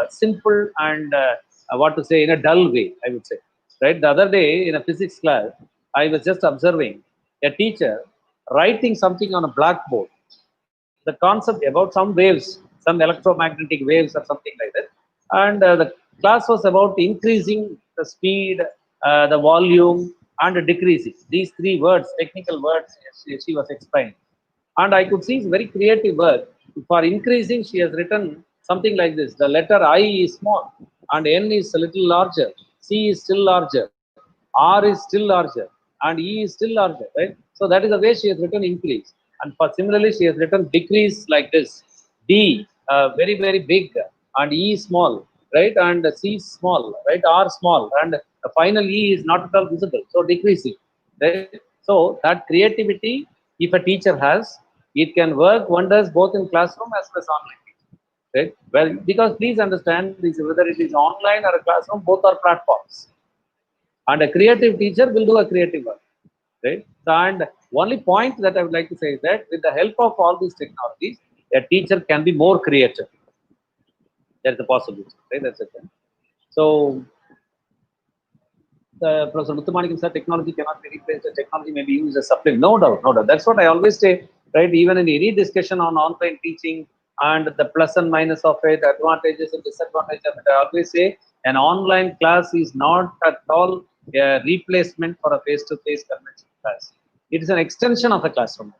simple, and what to say, in a dull way, I would say. Right. The other day in a physics class, I was just observing a teacher writing something on a blackboard, the concept about some waves, some electromagnetic waves or something like that. And the class was about increasing the speed, the volume, and decreasing. These three words, technical words, she was explaining. And I could see it's very creative work. For increasing, she has written something like this. The letter I is small, and N is a little larger, C is still larger, R is still larger, and E is still larger, right? So that is the way she has written increase. And for similarly, she has written decrease like this. D, very, very big, and E small, right? And C small, right? R small, and the final E is not at all visible. So decreasing, right? So that creativity, if a teacher has, it can work wonders both in classroom as well as online teaching, right? Well, because please understand this, whether it is online or a classroom, both are platforms. And a creative teacher will do a creative work, right? So, and only point that I would like to say is that with the help of all these technologies, a teacher can be more creative. That's a possibility, right? That's it. So, Professor Muthumanikam said technology cannot be replaced. The technology may be used as supplement. No doubt, no doubt. That's what I always say, right? Even in any discussion on online teaching and the plus and minus of it, advantages and disadvantages of it, I always say an online class is not at all a replacement for a face-to-face conventional class. It is an extension of a classroom.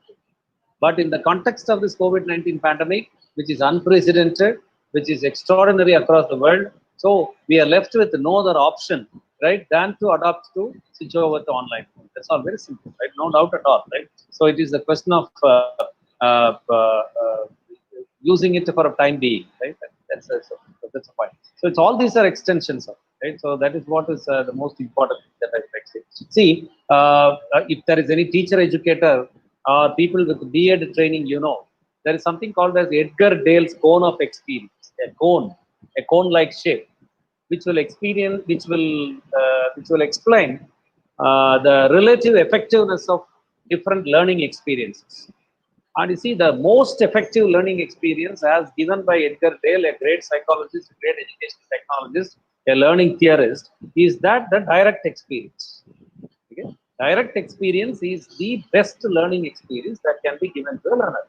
But in the context of this COVID-19 pandemic, which is unprecedented, which is extraordinary across the world, so we are left with no other option, right, than to adopt to switch over to online. That's all very simple, right? No doubt at all, right? So it is a question of uh, uh, using it for a time being, right? That's a point. So it's all these are extensions of, right? So that is what is the most important thing that I like to say. See, if there is any teacher educator or people with BARD training, you know, there is something called as Edgar Dale's cone of experience, a cone-like shape, which will explain the relative effectiveness of different learning experiences. And you see, the most effective learning experience, as given by Edgar Dale, a great psychologist, a great educational technologist, a learning theorist, is that the direct experience. Okay? Direct experience is the best learning experience that can be given to a learner.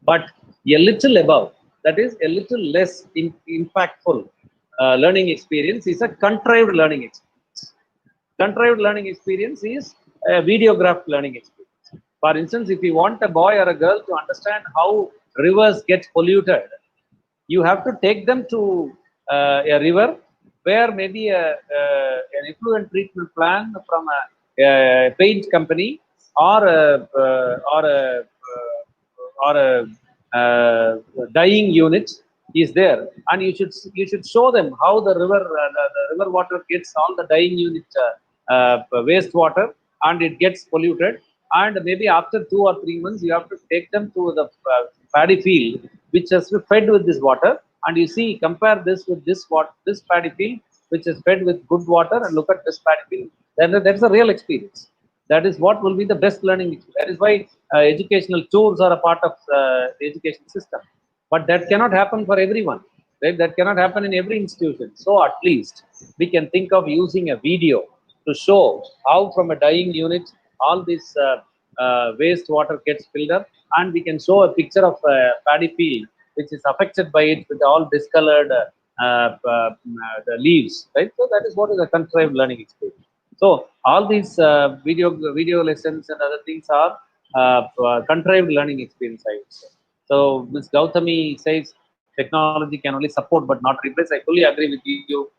But a little above, that is a little less impactful learning experience is a contrived learning experience. Contrived learning experience is a videographed learning experience. For instance, if you want a boy or a girl to understand how rivers get polluted, you have to take them to a river where maybe an effluent treatment plant from a paint company or a dyeing unit is there, and you should show them how the river water gets all the dyeing unit wastewater, and it gets polluted, and maybe after 2 or 3 months you have to take them to the paddy field which has been fed with this water, and you see, compare this with this paddy field which is fed with good water, and look at this paddy field. Then that's a real experience. That is what will be the best learning experience. That is why educational tools are a part of the education system. But that cannot happen for everyone, right? That cannot happen in every institution. So at least we can think of using a video to show how from a dyeing unit all this wastewater gets filled up, and we can show a picture of a paddy field which is affected by it with all discolored the leaves, right? So that is what is a contrived learning experience. So all these video lessons and other things are contrived learning experience, I would say. So Ms. Gautami says technology can only support but not replace. I fully agree with you,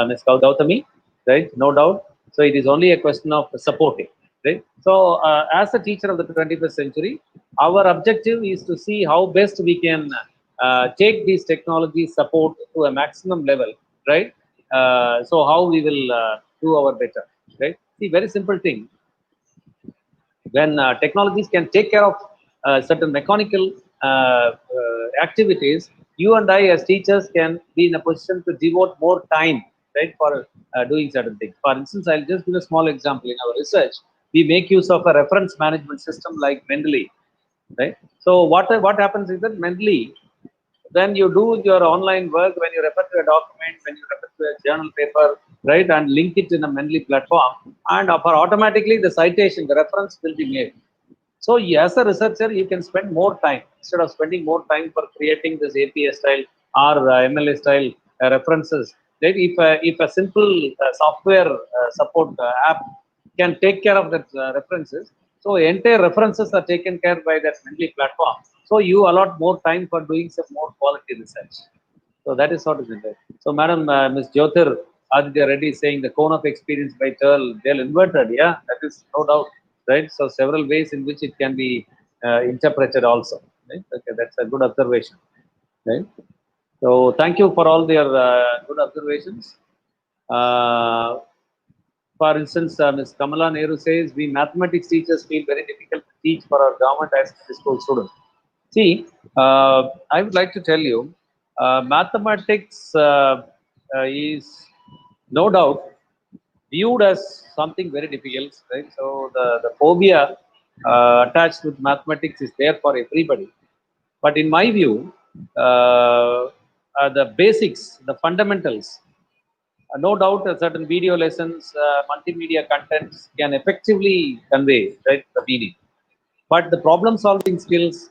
Ms. Gautami, right? No doubt. So it is only a question of supporting, right? So as a teacher of the 21st century, our objective is to see how best we can take these technologies support to a maximum level, right? So how we will do our better, right? See, very simple thing. When technologies can take care of certain mechanical activities, you and I as teachers can be in a position to devote more time right, for doing certain things. For instance, I'll just give a small example. In our research, we make use of a reference management system like Mendeley, right? So what happens is that Mendeley, when you do your online work, when you refer to a document, when you refer to a journal paper, right, and link it in a Mendeley platform, and for automatically the citation, the reference will be made. So as a researcher, you can spend more time instead of spending more time for creating this API style or MLA style references. Right? If a simple software support app can take care of that references, so entire references are taken care by that Mendeley platform. So you allot more time for doing some more quality research. So that is what is in there. So Madam Ms. Jyotir Aditya Reddy is saying the cone of experience by Dale inverted. Yeah, that is no doubt, right? So several ways in which it can be interpreted also. Right? Okay, that's a good observation. Right? So thank you for all their good observations. For instance, Ms. Kamala Nehru says, we mathematics teachers feel very difficult to teach for our government as school students. See, I would like to tell you, mathematics is no doubt viewed as something very difficult, right? So the phobia attached with mathematics is there for everybody. But in my view, the basics, the fundamentals, no doubt certain video lessons, multimedia contents can effectively convey, right, the meaning. But the problem solving skills,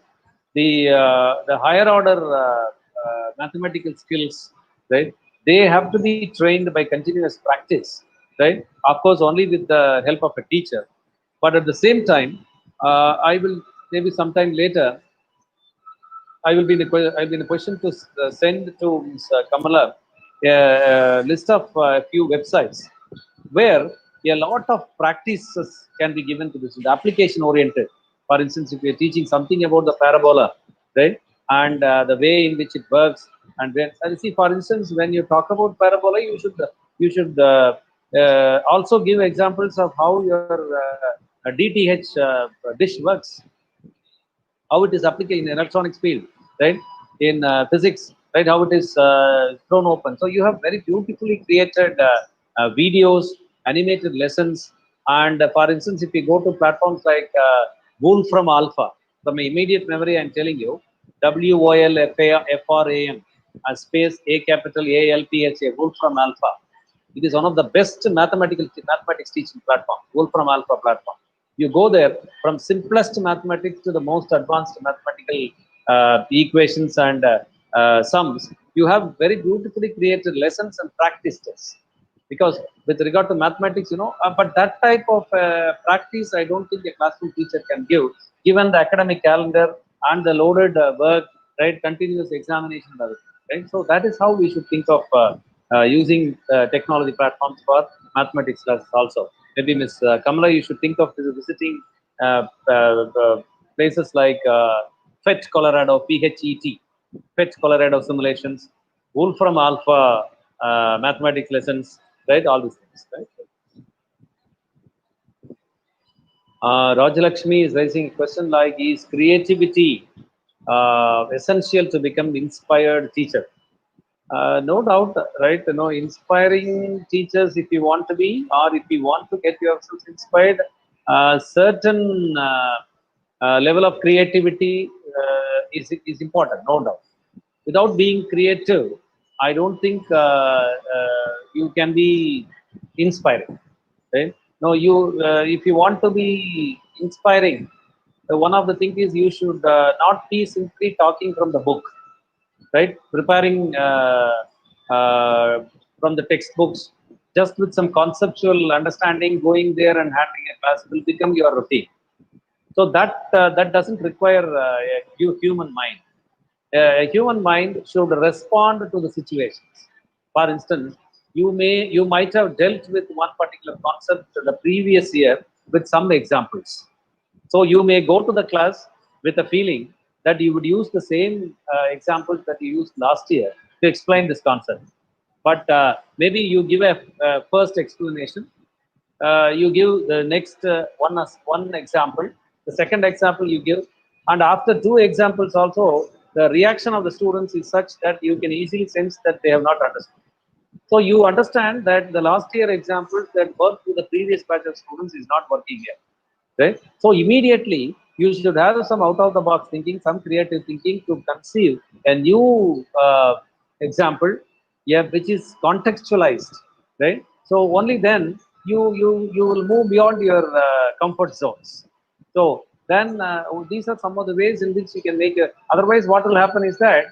the higher order mathematical skills, right, they have to be trained by continuous practice, right? Of course, only with the help of a teacher. But at the same time, I will maybe sometime later I will be in a position to send to Ms. Kamala a list of a few websites where a lot of practices can be given to this, the application oriented. For instance, if you're teaching something about the parabola, right, and the way in which it works, and then see, for instance, when you talk about parabola, you should also give examples of how your DTH dish works, how it is applied in electronics field, right? In physics, right? How it is thrown open. So you have very beautifully created videos, animated lessons, and for instance, if you go to platforms like Wolfram Alpha, from my immediate memory, I'm telling you, WOLFRAM, space A capital ALPHA, Wolfram Alpha. It is one of the best mathematics teaching platform, Wolfram Alpha platform. You go there from simplest mathematics to the most advanced mathematical equations and sums. You have very beautifully created lessons and practice tests. Because with regard to mathematics, but that type of practice, I don't think a classroom teacher can give, given the academic calendar and the loaded work, right, continuous examination, right? So that is how we should think of using technology platforms for mathematics classes also. Maybe Ms. Kamala, you should think of visiting places like FET Colorado, PHET, FET Colorado simulations, Wolfram Alpha mathematics lessons, right? All these things, right? Rajalakshmi is raising a question like, is creativity essential to become inspired teacher? No doubt, right? Inspiring teachers, if you want to be, or if you want to get yourself inspired, certain level of creativity is important, no doubt. Without being creative, I don't think you can be inspiring, right? No, if you want to be inspiring, one of the things is you should not be simply talking from the book, right? Preparing from the textbooks, just with some conceptual understanding, going there and handling a class will become your routine. So that doesn't require a human mind. A human mind should respond to the situations. For instance, you might have dealt with one particular concept the previous year with some examples. So you may go to the class with a feeling that you would use the same examples that you used last year to explain this concept. But maybe you give a first explanation, you give the next one example, the second example you give, and after two examples also, the reaction of the students is such that you can easily sense that they have not understood. So you understand that the last year examples that worked with the previous batch of students is not working here, right? So immediately you should have some out of the box thinking, some creative thinking to conceive a new example, yeah, which is contextualized, right? So only then you will move beyond your comfort zones. So then these are some of the ways in which you can make a. Otherwise, what will happen is that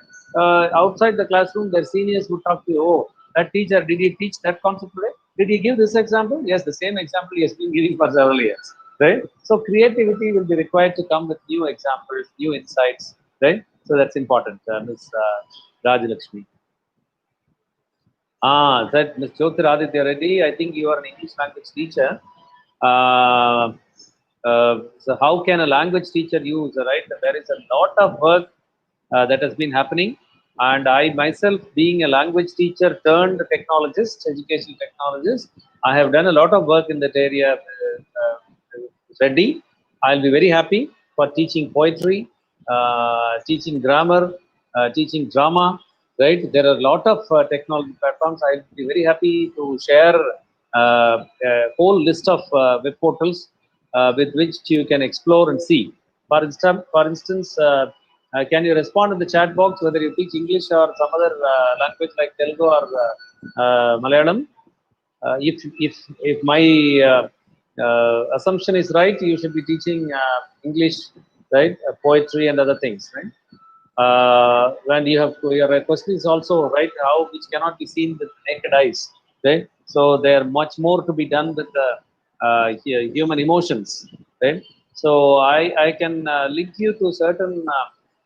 outside the classroom, their seniors would talk to you. Oh, that teacher, did he teach that concept today? Did he give this example? Yes, the same example he has been giving for several years, right? So creativity will be required to come with new examples, new insights, right? So that's important, Ms. Rajalakshmi. That Ms. Jyotiraditya Reddy, I think you are an English language teacher. Uh, so how can a language teacher use, right? There is a lot of work that has been happening. And I myself, being a language teacher turned technologist, educational technologist, I have done a lot of work in that area. Reddy, I'll be very happy for teaching poetry, teaching grammar, teaching drama, right? There are a lot of technology platforms. I'll be very happy to share a whole list of web portals with which you can explore and see. For instance, can you respond in the chat box whether you teach English or some other language like Telugu or Malayalam? If my assumption is right, you should be teaching English, right? Poetry and other things, right? When you have your question is also right, how which cannot be seen with naked eyes, right? So there much more to be done with the human emotions, right? So I can link you to certain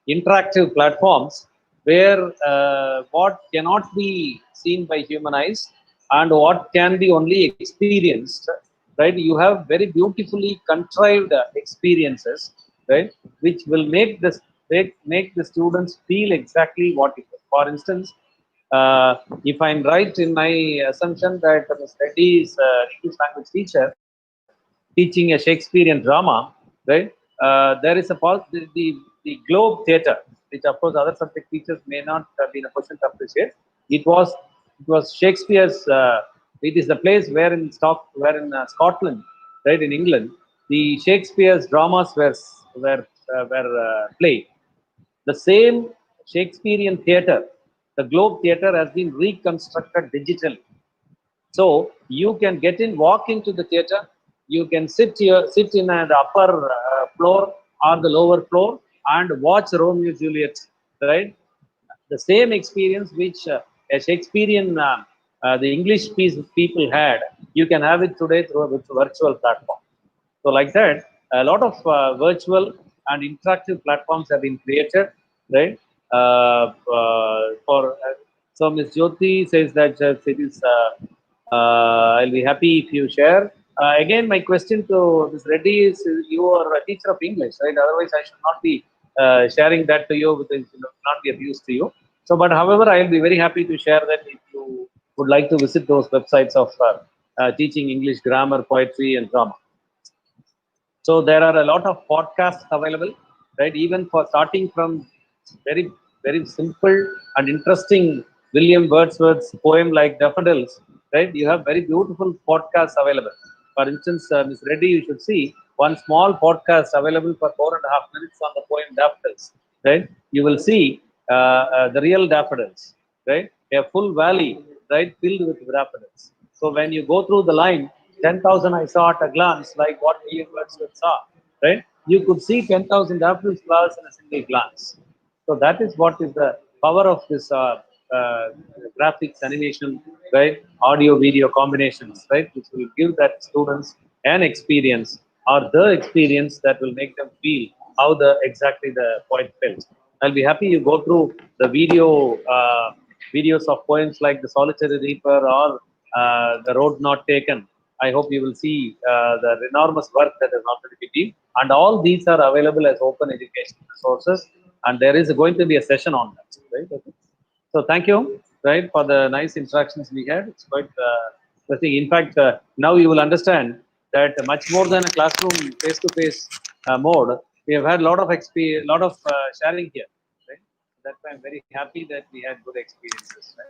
interactive platforms where what cannot be seen by human eyes and what can be only experienced, right? You have very beautifully contrived experiences, right? Which will make the students feel exactly what it is. For instance, if I'm right in my assumption that Ms. Reddy is an English language teacher teaching a Shakespearean drama, right? There is the Globe Theatre, which of course other subject teachers may not be in a position to appreciate. It was Shakespeare's. It is the place where in Scotland, right, in England, the Shakespeare's dramas were played. The same Shakespearean theatre, the Globe Theatre, has been reconstructed digitally. So you can get in, walk into the theatre. You can sit in the upper floor or the lower floor and watch Romeo Juliet. Right, the same experience which a Shakespearean, the English people had, you can have it today through a virtual platform. So like that, a lot of virtual and interactive platforms have been created, right? So Ms. Jyoti says that it is. I'll be happy if you share. Again, my question to Ms. Reddy is: you are a teacher of English, right? Otherwise, I should not be sharing that to you because it will not be of use to you. So, but however, I'll be very happy to share that if you would like to visit those websites of teaching English grammar, poetry, and drama. So there are a lot of podcasts available, right? Even for starting from very, very simple and interesting William Wordsworth's poem like Daffodils, right? You have very beautiful podcasts available. For instance, Ms. Reddy, you should see one small podcast available for 4.5 minutes on the poem Daffodils, right? You will see the real daffodils, right? A full valley, right, filled with daffodils. So when you go through the line, 10,000 I saw at a glance, like what William Wordsworth saw, right? You could see 10,000 daffodils flowers in a single glance. So that is what is the power of this graphics, animation, right? Audio, video combinations, right? Which will give that students an experience or the experience that will make them feel how exactly the poet felt. I'll be happy you go through the videos of poems like The Solitary Reaper or The Road Not Taken. I hope you will see the enormous work that has already been done. And all these are available as open educational resources. And there is going to be a session on that. Right? Okay. So thank you, right, for the nice interactions we had. It's quite interesting. In fact, now you will understand that much more than a classroom face-to-face mode, we have had a lot of sharing here. Right? That's why I'm very happy that we had good experiences. Right?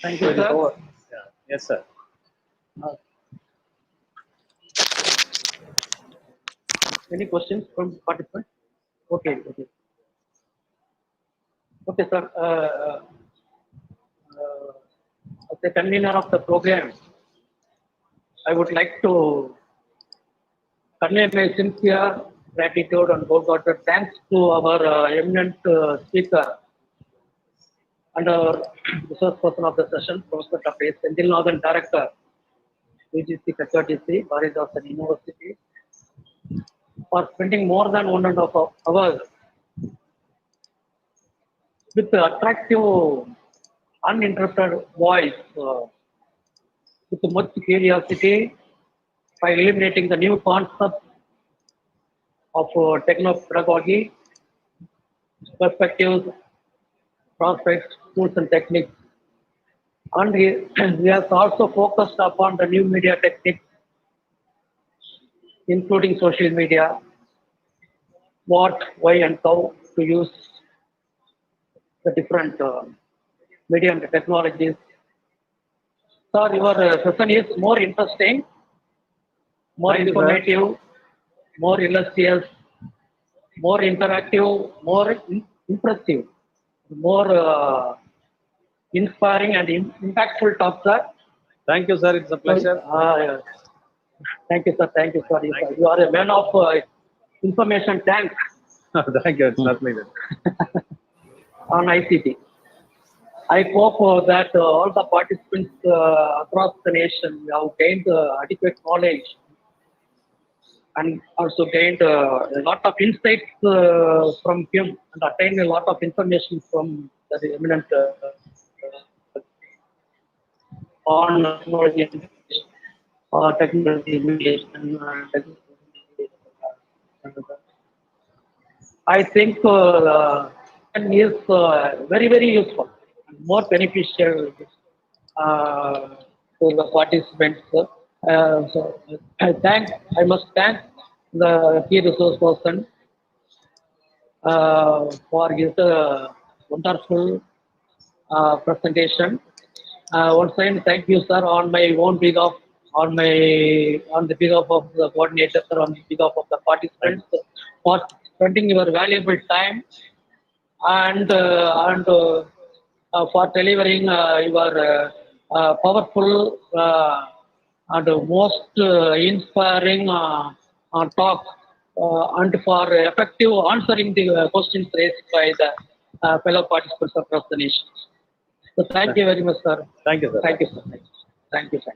Thank you, sir. Yeah. Yes, sir. Any questions from participants? Okay, okay. Okay, sir. As the convener of the program, I would like to convey my sincere gratitude and wholehearted thanks to our eminent speaker and our resource person of the session, Professor Dr. S.Senthilnathan, Director, UGC HRDC, Bharathidasan University, for spending more than 1.5 hours with the attractive, uninterrupted voice, with much curiosity, by eliminating the new concept of techno-pedagogy, perspectives, prospects, tools and techniques. And he has also focused upon the new media techniques, including social media, what, why, and how to use the different media and technologies. Sir, your session is more interesting, more informative, more illustrious, more interactive, more impressive, more inspiring and impactful talk, sir. Thank you, sir. It's a pleasure. Thank you, sir. Thank you, sir. You are a man of information tank Thank you. It's not like that. on ICT. I hope that all the participants across the nation have gained adequate knowledge and also gained a lot of insights from him and attained a lot of information from the eminent on technology mediation. I think is very, very useful and more beneficial to the participants. So I must thank the key resource person for his wonderful presentation. Once again, thank you, sir, on my own behalf, on the behalf of the coordinator, sir, on the behalf of the participants, for spending your valuable time and for delivering your powerful and most inspiring talk and for effective answering the questions raised by the fellow participants across the nation. So thank you very much, sir. Thank you, sir. Thank you, sir. Thank you, sir.